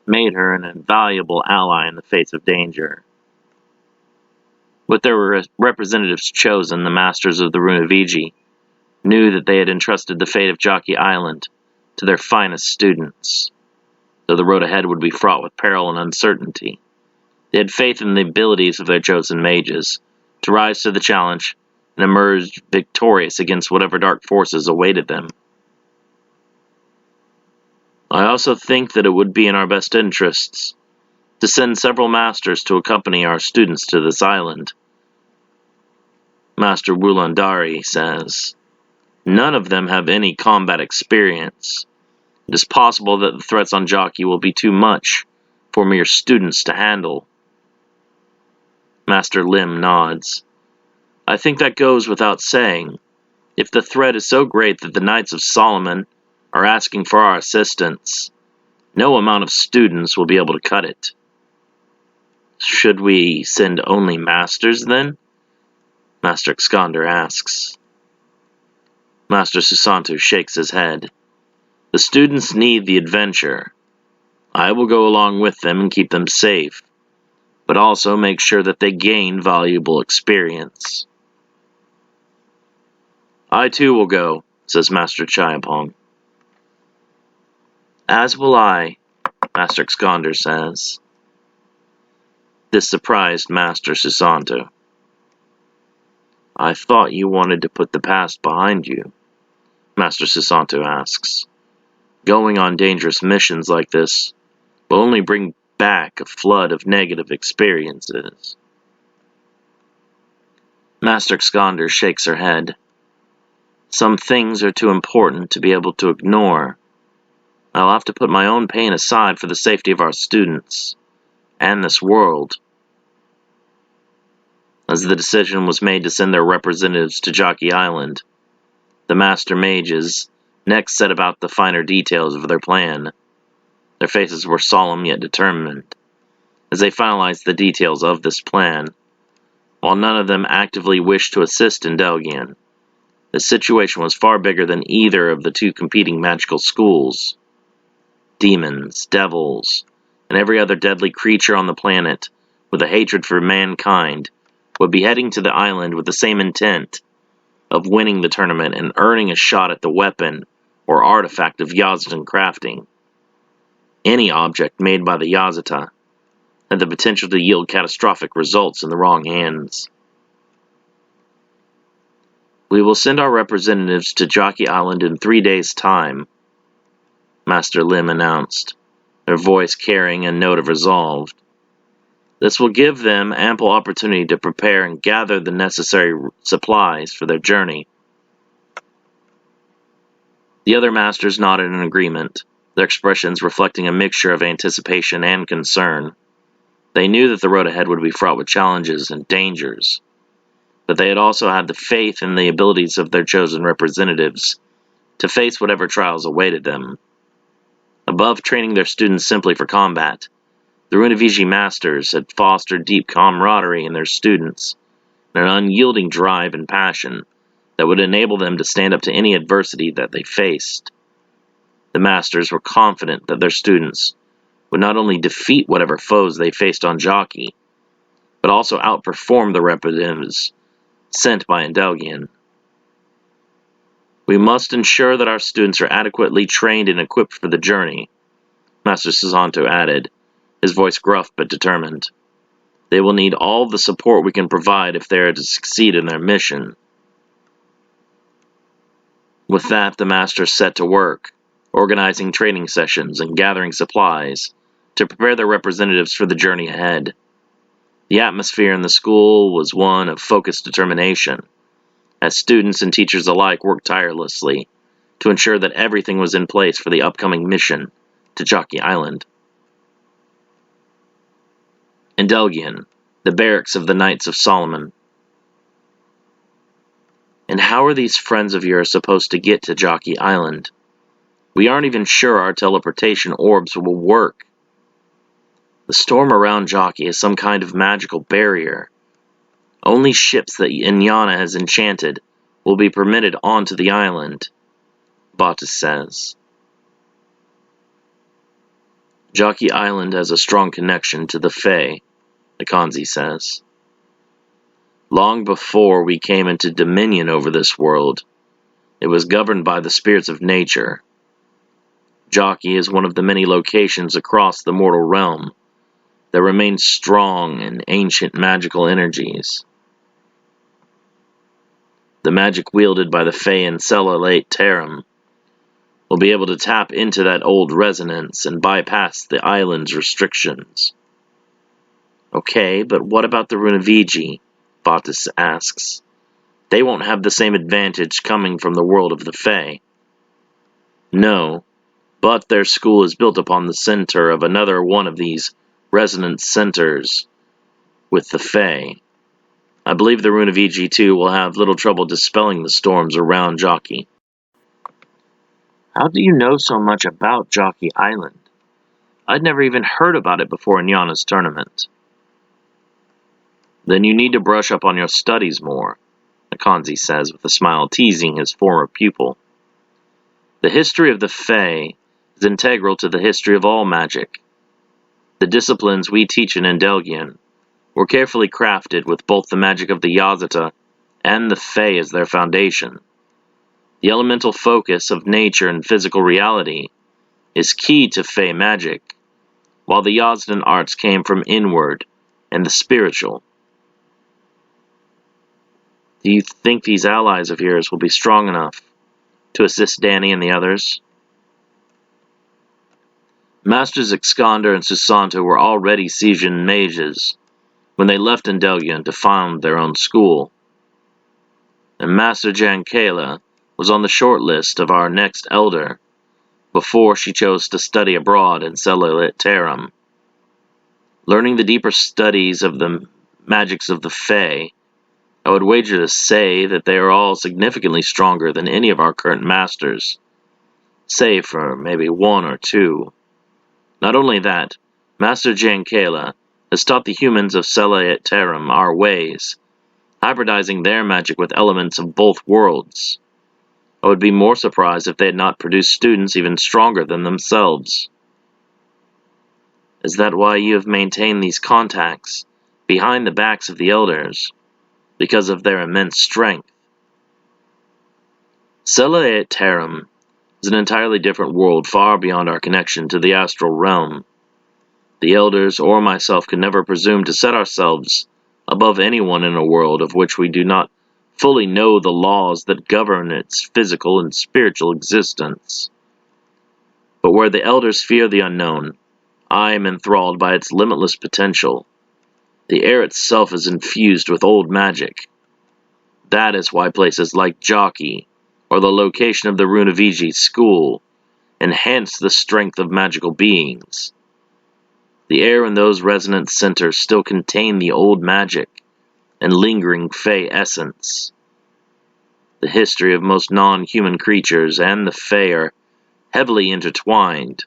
made her an invaluable ally in the face of danger. With their representatives chosen, the masters of the Runaviji knew that they had entrusted the fate of Jockey Island to their finest students, though the road ahead would be fraught with peril and uncertainty. They had faith in the abilities of their chosen mages to rise to the challenge and emerge victorious against whatever dark forces awaited them. I also think that it would be in our best interests to send several masters to accompany our students to this island. Master Wulandari says, none of them have any combat experience. It is possible that the threats on Jockey will be too much for mere students to handle. Master Lim nods. I think that goes without saying. If the threat is so great that the Knights of Solomon are asking for our assistance, no amount of students will be able to cut it. Should we send only masters, then? Master Iskander asks. Master Susanto shakes his head. The students need the adventure. I will go along with them and keep them safe, but also make sure that they gain valuable experience. I too will go, says Master Chayapong. As will I, Master Iskander says. This surprised Master Susanto. I thought you wanted to put the past behind you, Master Susanto asks. Going on dangerous missions like this will only bring back a flood of negative experiences. Master Iskander shakes her head. Some things are too important to be able to ignore. I'll have to put my own pain aside for the safety of our students and this world. As the decision was made to send their representatives to Jockey Island, the Master Mages next set about the finer details of their plan. Their faces were solemn yet determined as they finalized the details of this plan. While none of them actively wished to assist in Delgian, the situation was far bigger than either of the two competing magical schools. Demons, devils, and every other deadly creature on the planet with a hatred for mankind would be heading to the island with the same intent of winning the tournament and earning a shot at the weapon or artifact of Yazdan crafting. Any object made by the Yazata had the potential to yield catastrophic results in the wrong hands. We will send our representatives to Jockey Island in 3 days' time, Master Lim announced, their voice carrying a note of resolve. This will give them ample opportunity to prepare and gather the necessary supplies for their journey. The other masters nodded in agreement, their expressions reflecting a mixture of anticipation and concern. They knew that the road ahead would be fraught with challenges and dangers, but they had also had the faith in the abilities of their chosen representatives to face whatever trials awaited them. Above training their students simply for combat, the Runaviji masters had fostered deep camaraderie in their students, and an unyielding drive and passion that would enable them to stand up to any adversity that they faced. The masters were confident that their students would not only defeat whatever foes they faced on Jockey, but also outperform the representatives sent by Endelgian. We must ensure that our students are adequately trained and equipped for the journey, Master Susanto added, his voice gruff but determined. They will need all the support we can provide if they are to succeed in their mission. With that, the masters set to work, organizing training sessions and gathering supplies to prepare their representatives for the journey ahead. The atmosphere in the school was one of focused determination, as students and teachers alike worked tirelessly to ensure that everything was in place for the upcoming mission to Jockey Island. Endelgian, the barracks of the Knights of Solomon. And how are these friends of yours supposed to get to Jockey Island? We aren't even sure our teleportation orbs will work. The storm around Jockey is some kind of magical barrier. Only ships that Inyana has enchanted will be permitted onto the island, Bottas says. Jockey Island has a strong connection to the Fae, Akanzi says. Long before we came into dominion over this world, it was governed by the spirits of nature. Jockey is one of the many locations across the mortal realm that remain strong in ancient magical energies. The magic wielded by the Fae in Cellalate Terram will be able to tap into that old resonance and bypass the island's restrictions. Okay, but what about the Runaviji? Bottas asks. They won't have the same advantage coming from the world of the Fae. No, but their school is built upon the center of another one of these resonance centers with the Fae. I believe the Runaviji too will have little trouble dispelling the storms around Jockey. How do you know so much about Jockey Island? I'd never even heard about it before Inyana's tournament. Then you need to brush up on your studies more, Akanzi says with a smile, teasing his former pupil. The history of the Fae is integral to the history of all magic. The disciplines we teach in Endelgian were carefully crafted with both the magic of the Yazata and the Fae as their foundation. The elemental focus of nature and physical reality is key to Fae magic, while the Yazdan arts came from inward and the spiritual. Do you think these allies of yours will be strong enough to assist Danny and the others? Masters Iskander and Susanto were already Siegen mages when they left Endelgian to found their own school, and Master Jankela was on the short list of our next elder before she chose to study abroad in Cellalate Terram. Learning the deeper studies of the magics of the Fae, I would wager to say that they are all significantly stronger than any of our current masters, save for maybe one or two. Not only that, Master Jankela has taught the humans of Cellalate Terram our ways, hybridizing their magic with elements of both worlds. I would be more surprised if they had not produced students even stronger than themselves. Is that why you have maintained these contacts behind the backs of the elders? Because of their immense strength? Cellalate Terram is an entirely different world far beyond our connection to the astral realm. The elders or myself could never presume to set ourselves above anyone in a world of which we do not fully know the laws that govern its physical and spiritual existence. But where the elders fear the unknown, I am enthralled by its limitless potential. The air itself is infused with old magic. That is why places like Jockey, or the location of the Runaviji school, enhance the strength of magical beings. The air in those resonance centers still contain the old magic and lingering Fae essence. The history of most non-human creatures and the Fae are heavily intertwined.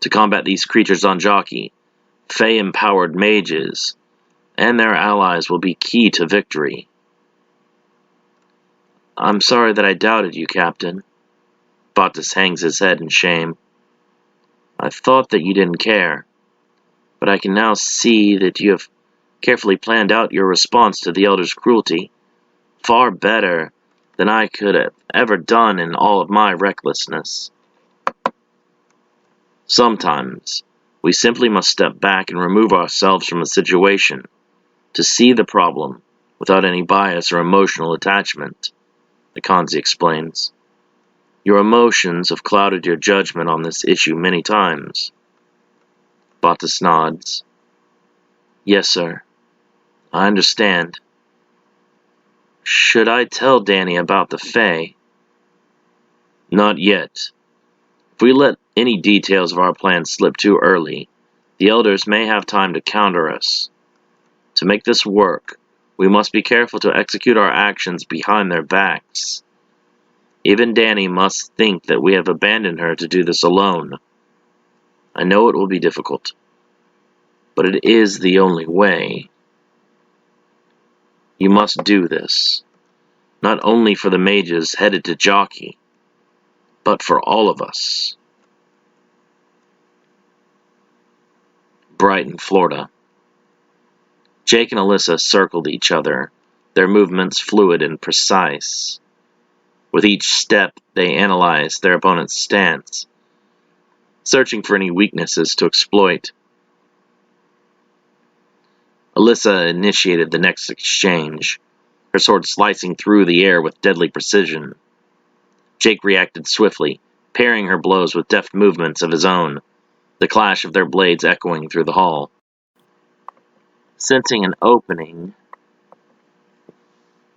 To combat these creatures on Jockey, Fae-empowered mages and their allies will be key to victory. I'm sorry that I doubted you, Captain. Bottas hangs his head in shame. I thought that you didn't care, but I can now see that you have carefully planned out your response to the Elder's cruelty, far better than I could have ever done in all of my recklessness. Sometimes, we simply must step back and remove ourselves from a situation to see the problem without any bias or emotional attachment, Akanzi explains. Your emotions have clouded your judgment on this issue many times. Bottas nods. Yes, sir. I understand. Should I tell Danny about the Fae? Not yet. If we let any details of our plan slip too early, the elders may have time to counter us. To make this work, we must be careful to execute our actions behind their backs. Even Danny must think that we have abandoned her to do this alone. I know it will be difficult. but it is the only way. You must do this, not only for the mages headed to Jockey, but for all of us. Brighton, Florida. Jake and Alyssa circled each other, their movements fluid and precise. With each step, they analyzed their opponent's stance, searching for any weaknesses to exploit. Alyssa initiated the next exchange, her sword slicing through the air with deadly precision. Jake reacted swiftly, parrying her blows with deft movements of his own, the clash of their blades echoing through the hall. Sensing an opening,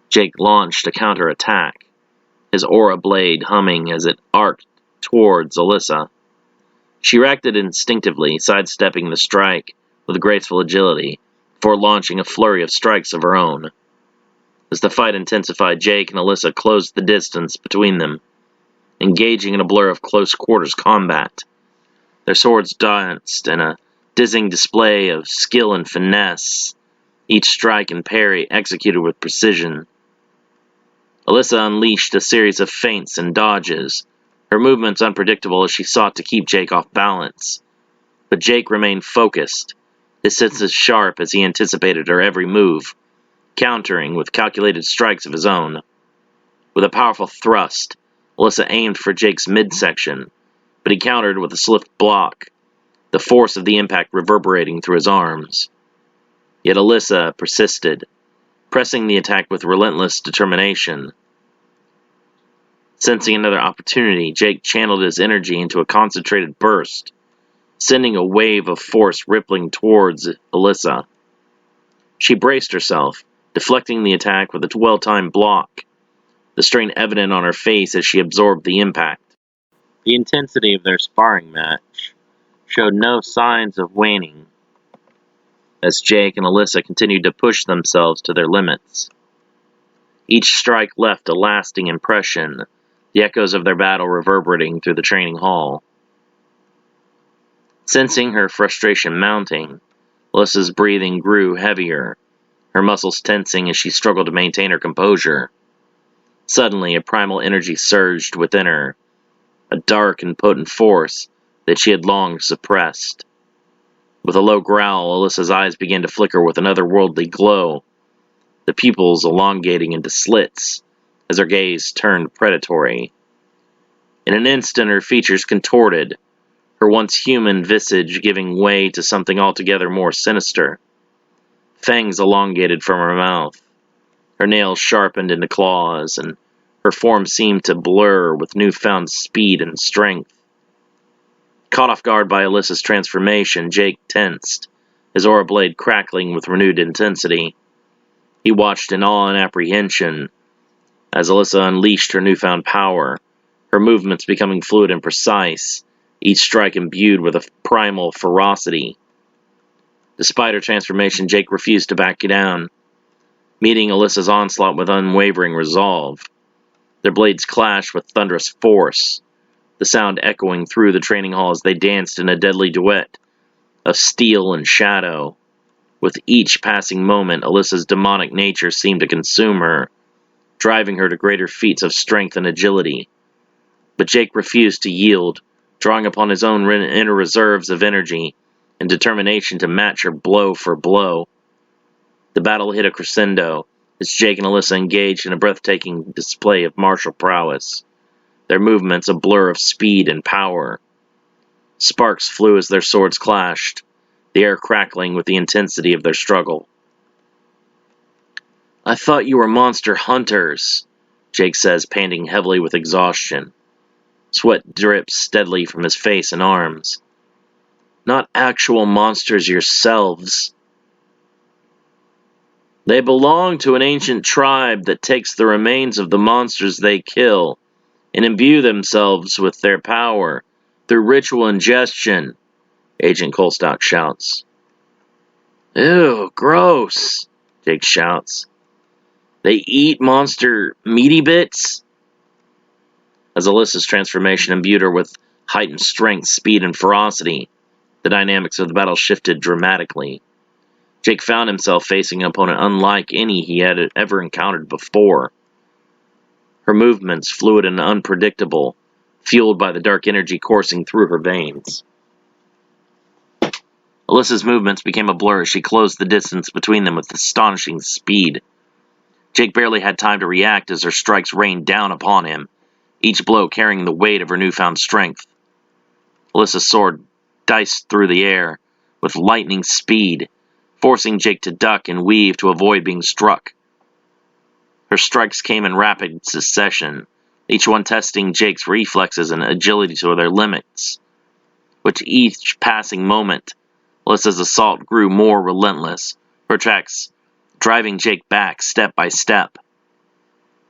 Jake launched a counterattack, his aura blade humming as it arced towards Alyssa. She reacted instinctively, sidestepping the strike with graceful agility, before launching a flurry of strikes of her own. As the fight intensified, Jake and Alyssa closed the distance between them, engaging in a blur of close-quarters combat. Their swords danced in a dizzying display of skill and finesse, each strike and parry executed with precision. Alyssa unleashed a series of feints and dodges, her movements unpredictable as she sought to keep Jake off balance. But Jake remained focused, his senses sharp as he anticipated her every move, countering with calculated strikes of his own. With a powerful thrust, Alyssa aimed for Jake's midsection, but he countered with a swift block, the force of the impact reverberating through his arms. Yet Alyssa persisted, pressing the attack with relentless determination. Sensing another opportunity, Jake channeled his energy into a concentrated burst, sending a wave of force rippling towards Alyssa. She braced herself, deflecting the attack with a well-timed block, the strain evident on her face as she absorbed the impact. The intensity of their sparring match showed no signs of waning, as Jake and Alyssa continued to push themselves to their limits. Each strike left a lasting impression, the echoes of their battle reverberating through the training hall. Sensing her frustration mounting, Alyssa's breathing grew heavier, her muscles tensing as she struggled to maintain her composure. Suddenly, a primal energy surged within her, a dark and potent force that she had long suppressed. With a low growl, Alyssa's eyes began to flicker with an otherworldly glow, the pupils elongating into slits as her gaze turned predatory. In an instant, her features contorted, her once human visage giving way to something altogether more sinister. Fangs elongated from her mouth, her nails sharpened into claws, and her form seemed to blur with newfound speed and strength. Caught off guard by Alyssa's transformation, Jake tensed, his aura blade crackling with renewed intensity. He watched in awe and apprehension as Alyssa unleashed her newfound power, her movements becoming fluid and precise, each strike imbued with a primal ferocity. Despite her transformation, Jake refused to back down, meeting Alyssa's onslaught with unwavering resolve. Their blades clashed with thunderous force, the sound echoing through the training hall as they danced in a deadly duet of steel and shadow. With each passing moment, Alyssa's demonic nature seemed to consume her, driving her to greater feats of strength and agility. But Jake refused to yield, drawing upon his own inner reserves of energy and determination to match her blow for blow. The battle hit a crescendo as Jake and Alyssa engaged in a breathtaking display of martial prowess, their movements a blur of speed and power. Sparks flew as their swords clashed, the air crackling with the intensity of their struggle. "I thought you were monster hunters," Jake says, panting heavily with exhaustion. Sweat drips steadily from his face and arms. "Not actual monsters yourselves." "They belong to an ancient tribe that takes the remains of the monsters they kill and imbue themselves with their power through ritual ingestion," Agent Colstock shouts. "Ew, gross," Jake shouts. "They eat monster meaty bits?" As Alyssa's transformation imbued her with heightened strength, speed, and ferocity, The dynamics of the battle shifted dramatically. Jake found himself facing an opponent unlike any he had ever encountered before. Her movements fluid and unpredictable, fueled by the dark energy coursing through her veins. Alyssa's movements became a blur as she closed the distance between them with astonishing speed. Jake barely had time to react as her strikes rained down upon him, each blow carrying the weight of her newfound strength. Alyssa's sword diced through the air with lightning speed, forcing Jake to duck and weave to avoid being struck. Her strikes came in rapid succession, each one testing Jake's reflexes and agility to their limits. With each passing moment, Alyssa's assault grew more relentless, her attacks driving Jake back step by step.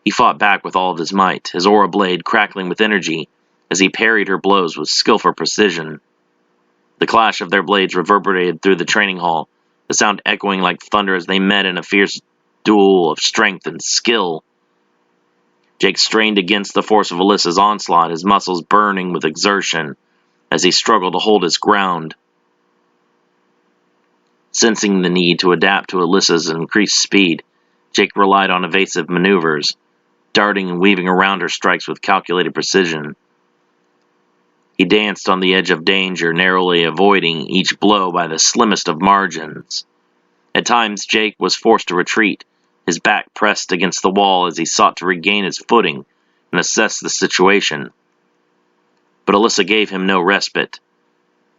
He fought back with all of his might, his aura blade crackling with energy as he parried her blows with skillful precision. The clash of their blades reverberated through the training hall, the sound echoing like thunder as they met in a fierce duel of strength and skill. Jake strained against the force of Alyssa's onslaught, his muscles burning with exertion as he struggled to hold his ground. Sensing the need to adapt to Alyssa's increased speed, Jake relied on evasive maneuvers, darting and weaving around her strikes with calculated precision. He danced on the edge of danger, narrowly avoiding each blow by the slimmest of margins. At times, Jake was forced to retreat, his back pressed against the wall as he sought to regain his footing and assess the situation. But Alyssa gave him no respite,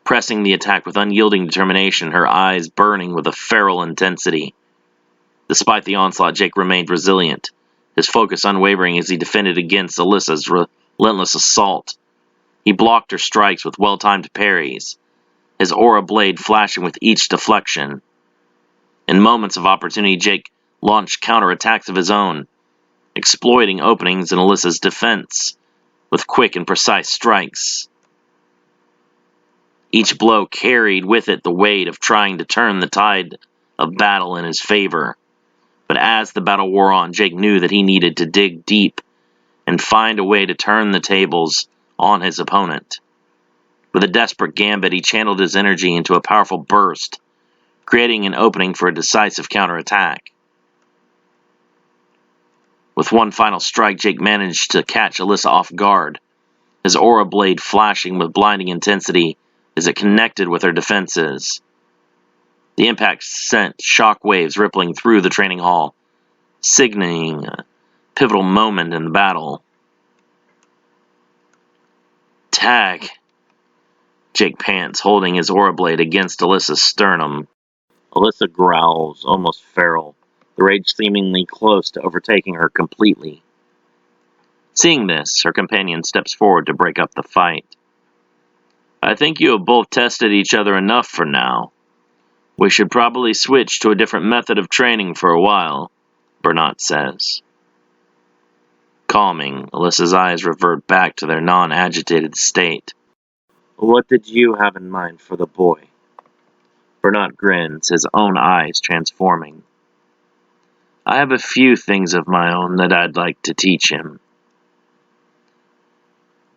pressing the attack with unyielding determination, her eyes burning with a feral intensity. Despite the onslaught, Jake remained resilient, his focus unwavering as he defended against Alyssa's relentless assault. He blocked her strikes with well-timed parries, his aura blade flashing with each deflection. In moments of opportunity, Jake launched counterattacks of his own, exploiting openings in Alyssa's defense with quick and precise strikes. Each blow carried with it the weight of trying to turn the tide of battle in his favor. But as the battle wore on, Jake knew that he needed to dig deep and find a way to turn the tables on his opponent. With a desperate gambit, he channeled his energy into a powerful burst, creating an opening for a decisive counterattack. With one final strike, Jake managed to catch Alyssa off guard, his aura blade flashing with blinding intensity as it connected with her defenses. The impact sent shock waves rippling through the training hall, signaling a pivotal moment in the battle. Tag! Jake pants, holding his aura blade against Alyssa's sternum. Alyssa growls, almost feral, the rage seemingly close to overtaking her completely. Seeing this, her companion steps forward to break up the fight. I think you have both tested each other enough for now. We should probably switch to a different method of training for a while, Bernat says. Calming, Alyssa's eyes revert back to their non-agitated state. What did you have in mind for the boy? Bernat grins, his own eyes transforming. I have a few things of my own that I'd like to teach him.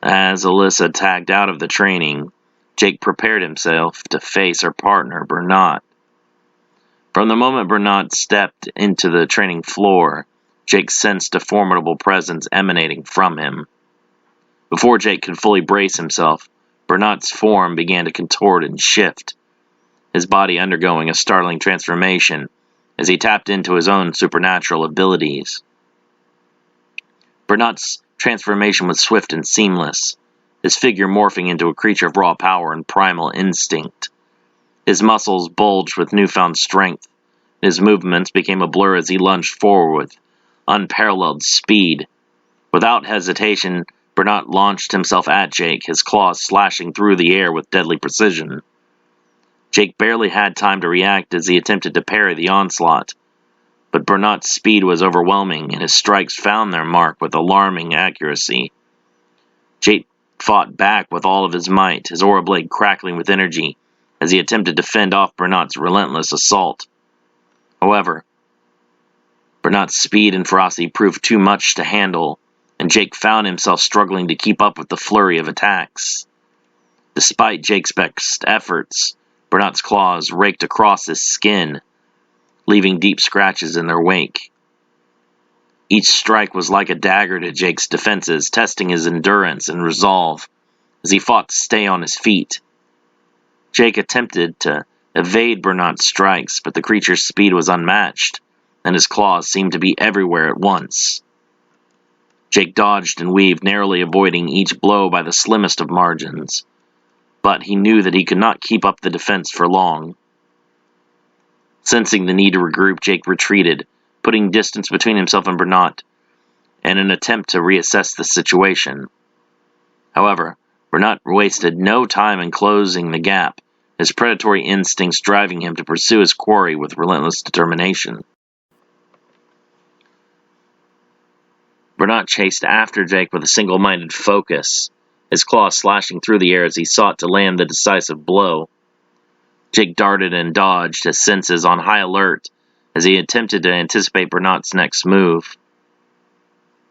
As Alyssa tagged out of the training, Jake prepared himself to face her partner, Bernat. From the moment Bernat stepped into the training floor, Jake sensed a formidable presence emanating from him. Before Jake could fully brace himself, Bernat's form began to contort and shift, his body undergoing a startling transformation as he tapped into his own supernatural abilities. Bernat's transformation was swift and seamless, his figure morphing into a creature of raw power and primal instinct. His muscles bulged with newfound strength. His movements became a blur as he lunged forward with unparalleled speed. Without hesitation, Bernat launched himself at Jake, his claws slashing through the air with deadly precision. Jake barely had time to react as he attempted to parry the onslaught, but Bernat's speed was overwhelming, and his strikes found their mark with alarming accuracy. Jake fought back with all of his might, his aura blade crackling with energy, as he attempted to fend off Bernat's relentless assault. However, Bernat's speed and ferocity proved too much to handle, and Jake found himself struggling to keep up with the flurry of attacks. Despite Jake's best efforts, Bernat's claws raked across his skin, leaving deep scratches in their wake. Each strike was like a dagger to Jake's defenses, testing his endurance and resolve as he fought to stay on his feet. Jake attempted to evade Bernat's strikes, but the creature's speed was unmatched, and his claws seemed to be everywhere at once. Jake dodged and weaved, narrowly avoiding each blow by the slimmest of margins, but he knew that he could not keep up the defense for long. Sensing the need to regroup, Jake retreated, putting distance between himself and Bernat in an attempt to reassess the situation. However, Bernat wasted no time in closing the gap, his predatory instincts driving him to pursue his quarry with relentless determination. Bernat chased after Jake with a single-minded focus, his claws slashing through the air as he sought to land the decisive blow. Jake darted and dodged, his senses on high alert as he attempted to anticipate Bernat's next move.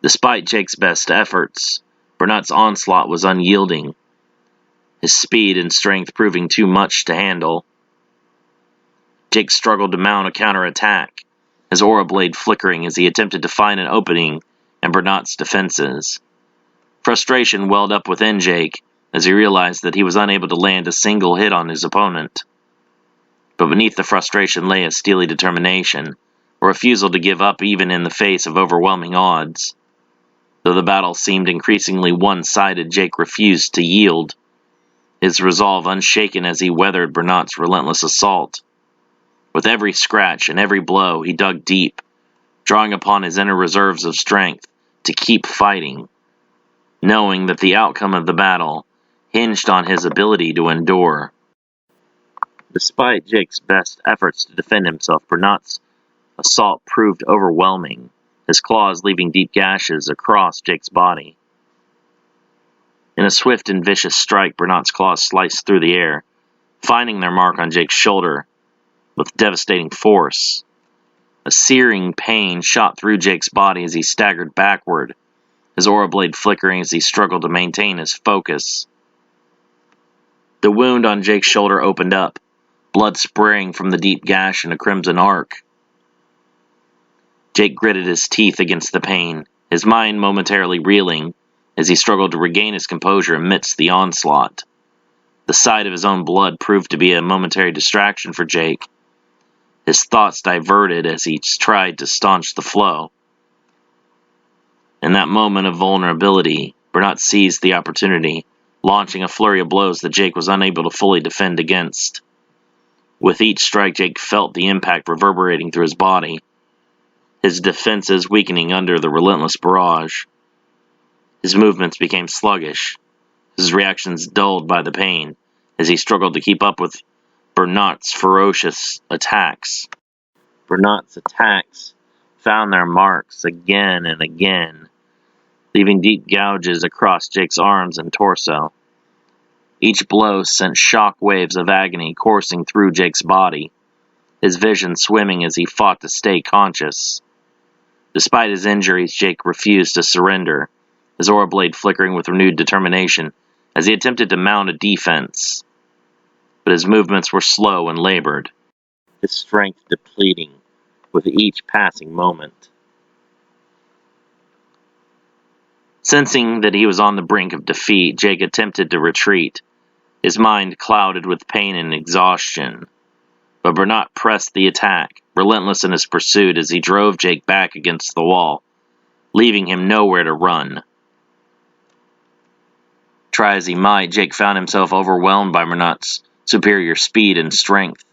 Despite Jake's best efforts, Bernat's onslaught was unyielding, his speed and strength proving too much to handle. Jake struggled to mount a counterattack, his aura blade flickering as he attempted to find an opening in Bernat's defenses. Frustration welled up within Jake as he realized that he was unable to land a single hit on his opponent. But beneath the frustration lay a steely determination, a refusal to give up even in the face of overwhelming odds. Though the battle seemed increasingly one-sided, Jake refused to yield, his resolve unshaken as he weathered Bernat's relentless assault. With every scratch and every blow, he dug deep, drawing upon his inner reserves of strength to keep fighting, knowing that the outcome of the battle hinged on his ability to endure. Despite Jake's best efforts to defend himself, Bernat's assault proved overwhelming, his claws leaving deep gashes across Jake's body. In a swift and vicious strike, Bernat's claws sliced through the air, finding their mark on Jake's shoulder with devastating force. A searing pain shot through Jake's body as he staggered backward, his aura blade flickering as he struggled to maintain his focus. The wound on Jake's shoulder opened up, blood spraying from the deep gash in a crimson arc. Jake gritted his teeth against the pain, his mind momentarily reeling as he struggled to regain his composure amidst the onslaught. The sight of his own blood proved to be a momentary distraction for Jake. His thoughts diverted as he tried to staunch the flow. In that moment of vulnerability, Bernat seized the opportunity, launching a flurry of blows that Jake was unable to fully defend against. With each strike, Jake felt the impact reverberating through his body, his defenses weakening under the relentless barrage. His movements became sluggish, his reactions dulled by the pain, as he struggled to keep up with Bernat's ferocious attacks. Bernat's attacks found their marks again and again, leaving deep gouges across Jake's arms and torso. Each blow sent shock waves of agony coursing through Jake's body, his vision swimming as he fought to stay conscious. Despite his injuries, Jake refused to surrender, his aura blade flickering with renewed determination as he attempted to mount a defense. But his movements were slow and labored, his strength depleting with each passing moment. Sensing that he was on the brink of defeat, Jake attempted to retreat, his mind clouded with pain and exhaustion. But Bernat pressed the attack, relentless in his pursuit as he drove Jake back against the wall, leaving him nowhere to run. Try as he might, Jake found himself overwhelmed by Bernat's superior speed and strength.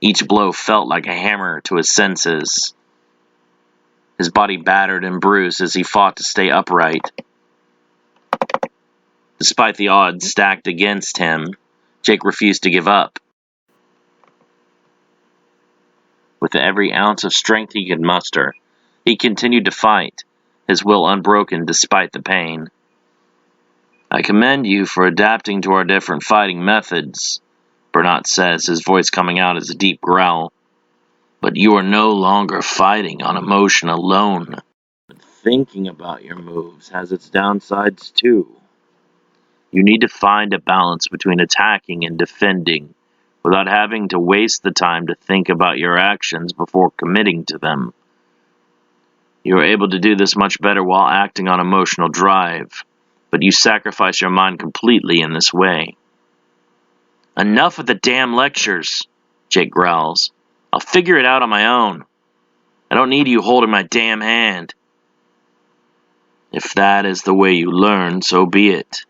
Each blow felt like a hammer to his senses. His body battered and bruised as he fought to stay upright. Despite the odds stacked against him, Jake refused to give up. With every ounce of strength he could muster, he continued to fight, his will unbroken despite the pain. "I commend you for adapting to our different fighting methods," Bernat says, his voice coming out as a deep growl. "But you are no longer fighting on emotion alone. Thinking about your moves has its downsides too." You need to find a balance between attacking and defending, without having to waste the time to think about your actions before committing to them. You are able to do this much better while acting on emotional drive, but you sacrifice your mind completely in this way. Enough of the damn lectures, Jake growls. I'll figure it out on my own. I don't need you holding my damn hand. If that is the way you learn, so be it.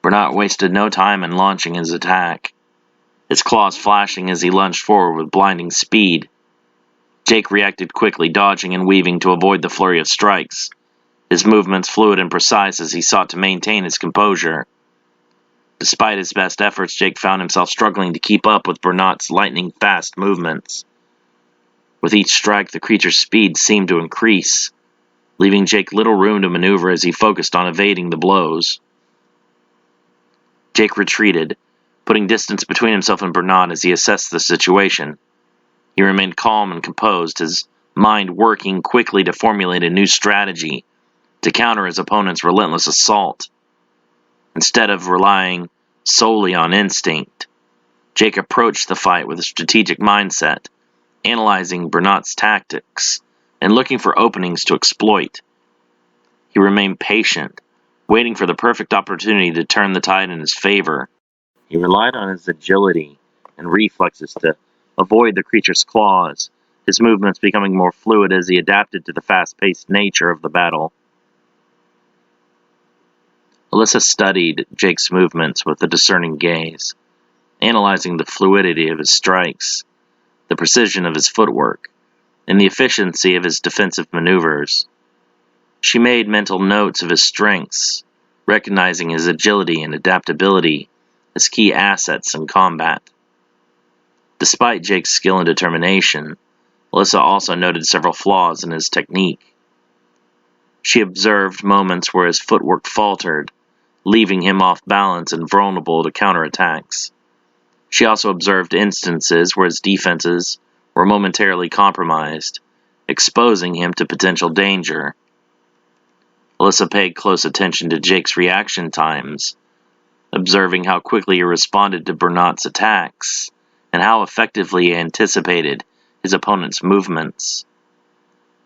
Bernat wasted no time in launching his attack, his claws flashing as he lunged forward with blinding speed. Jake reacted quickly, dodging and weaving to avoid the flurry of strikes, his movements fluid and precise as he sought to maintain his composure. Despite his best efforts, Jake found himself struggling to keep up with Bernat's lightning-fast movements. With each strike, the creature's speed seemed to increase, leaving Jake little room to maneuver as he focused on evading the blows. Jake retreated, putting distance between himself and Bernat as he assessed the situation. He remained calm and composed, his mind working quickly to formulate a new strategy to counter his opponent's relentless assault. Instead of relying solely on instinct, Jake approached the fight with a strategic mindset, analyzing Bernat's tactics and looking for openings to exploit. He remained patient, waiting for the perfect opportunity to turn the tide in his favor. He relied on his agility and reflexes to avoid the creature's claws, his movements becoming more fluid as he adapted to the fast-paced nature of the battle. Alyssa studied Jake's movements with a discerning gaze, analyzing the fluidity of his strikes, the precision of his footwork, and the efficiency of his defensive maneuvers. She made mental notes of his strengths, recognizing his agility and adaptability as key assets in combat. Despite Jake's skill and determination, Alyssa also noted several flaws in his technique. She observed moments where his footwork faltered, leaving him off balance and vulnerable to counterattacks. She also observed instances where his defenses were momentarily compromised, exposing him to potential danger. Alyssa paid close attention to Jake's reaction times, observing how quickly he responded to Bernat's attacks, and how effectively he anticipated his opponent's movements.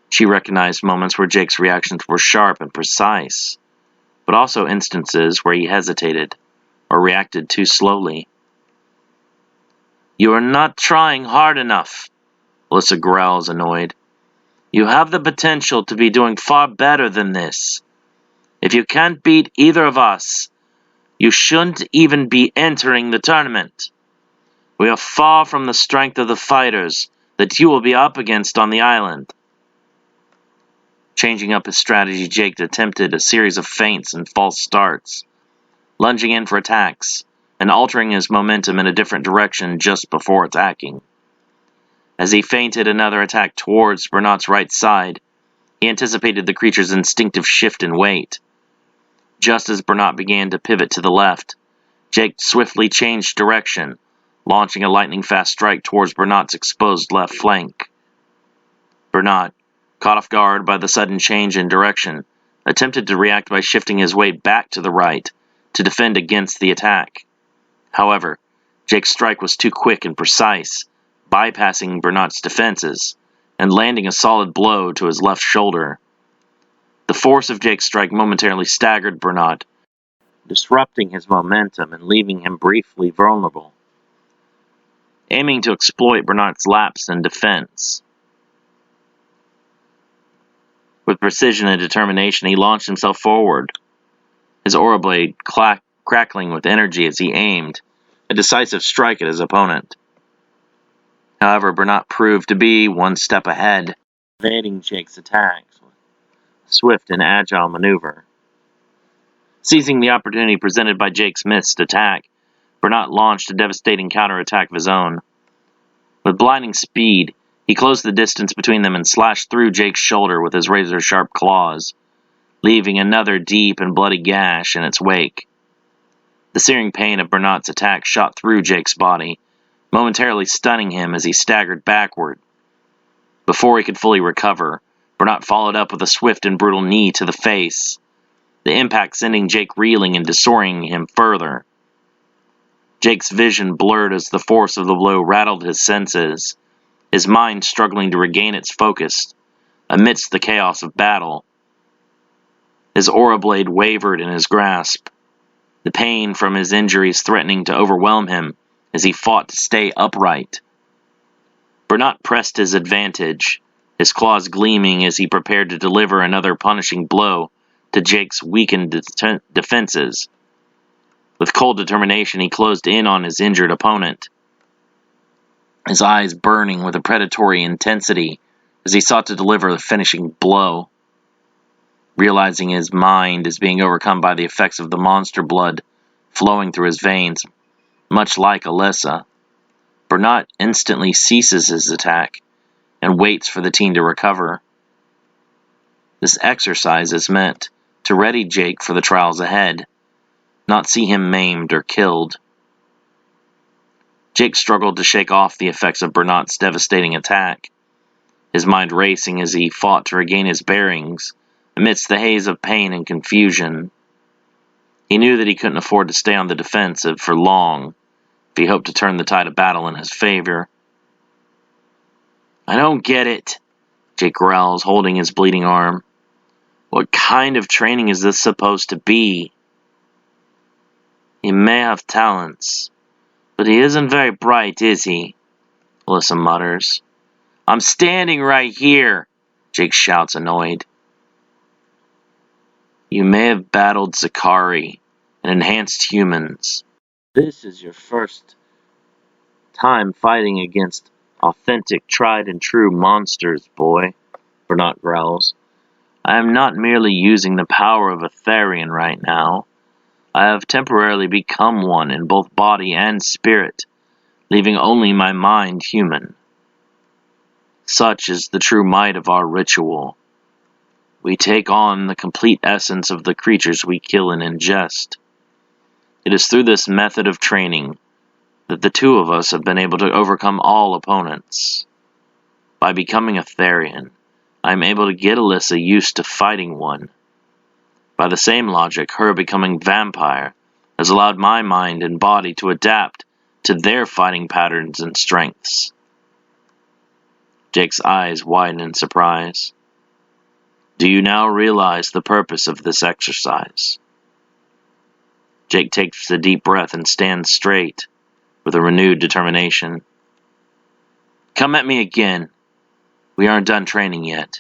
She recognized moments where Jake's reactions were sharp and precise, but also instances where he hesitated or reacted too slowly. "You are not trying hard enough," Alyssa growls, annoyed. "You have the potential to be doing far better than this. If you can't beat either of us, you shouldn't even be entering the tournament. We are far from the strength of the fighters that you will be up against on the island." Changing up his strategy, Jake attempted a series of feints and false starts, lunging in for attacks and altering his momentum in a different direction just before attacking. As he feinted another attack towards Bernat's right side, he anticipated the creature's instinctive shift in weight. Just as Bernat began to pivot to the left, Jake swiftly changed direction, launching a lightning-fast strike towards Bernat's exposed left flank. Bernat, caught off guard by the sudden change in direction, attempted to react by shifting his weight back to the right to defend against the attack. However, Jake's strike was too quick and precise, bypassing Bernat's defenses and landing a solid blow to his left shoulder. The force of Jake's strike momentarily staggered Bernat, disrupting his momentum and leaving him briefly vulnerable. Aiming to exploit Bernat's lapse in defense, with precision and determination, he launched himself forward, his aura blade crackling with energy as he aimed a decisive strike at his opponent. However, Bernat proved to be one step ahead, evading Jake's attacks with a swift and agile maneuver. Seizing the opportunity presented by Jake's missed attack, Bernat launched a devastating counterattack of his own. With blinding speed, he closed the distance between them and slashed through Jake's shoulder with his razor-sharp claws, leaving another deep and bloody gash in its wake. The searing pain of Bernat's attack shot through Jake's body, momentarily stunning him as he staggered backward. Before he could fully recover, Bernat followed up with a swift and brutal knee to the face, the impact sending Jake reeling and disorienting him further. Jake's vision blurred as the force of the blow rattled his senses, his mind struggling to regain its focus amidst the chaos of battle. His aura blade wavered in his grasp, the pain from his injuries threatening to overwhelm him as he fought to stay upright. Bernat pressed his advantage, his claws gleaming as he prepared to deliver another punishing blow to Jake's weakened defenses. With cold determination, he closed in on his injured opponent, his eyes burning with a predatory intensity as he sought to deliver the finishing blow. Realizing his mind is being overcome by the effects of the monster blood flowing through his veins, much like Alyssa, Bernat instantly ceases his attack and waits for the team to recover. This exercise is meant to ready Jake for the trials ahead, not see him maimed or killed. Jake struggled to shake off the effects of Bernat's devastating attack, his mind racing as he fought to regain his bearings amidst the haze of pain and confusion. He knew that he couldn't afford to stay on the defensive for long if he hoped to turn the tide of battle in his favor. "I don't get it," Jake growls, holding his bleeding arm. "What kind of training is this supposed to be?" "He may have talents, but he isn't very bright, is he?" Alyssa mutters. "I'm standing right here," Jake shouts, annoyed. "You may have battled Zakari and enhanced humans. This is your first time fighting against authentic, tried-and-true monsters, boy," Bernat growls. "I am not merely using the power of a Therian right now. I have temporarily become one in both body and spirit, leaving only my mind human. Such is the true might of our ritual. We take on the complete essence of the creatures we kill and ingest. It is through this method of training that the two of us have been able to overcome all opponents. By becoming a Therian, I am able to get Alyssa used to fighting one. By the same logic, her becoming vampire has allowed my mind and body to adapt to their fighting patterns and strengths." Jake's eyes widen in surprise. "Do you now realize the purpose of this exercise?" Jake takes a deep breath and stands straight with a renewed determination. "Come at me again. We aren't done training yet."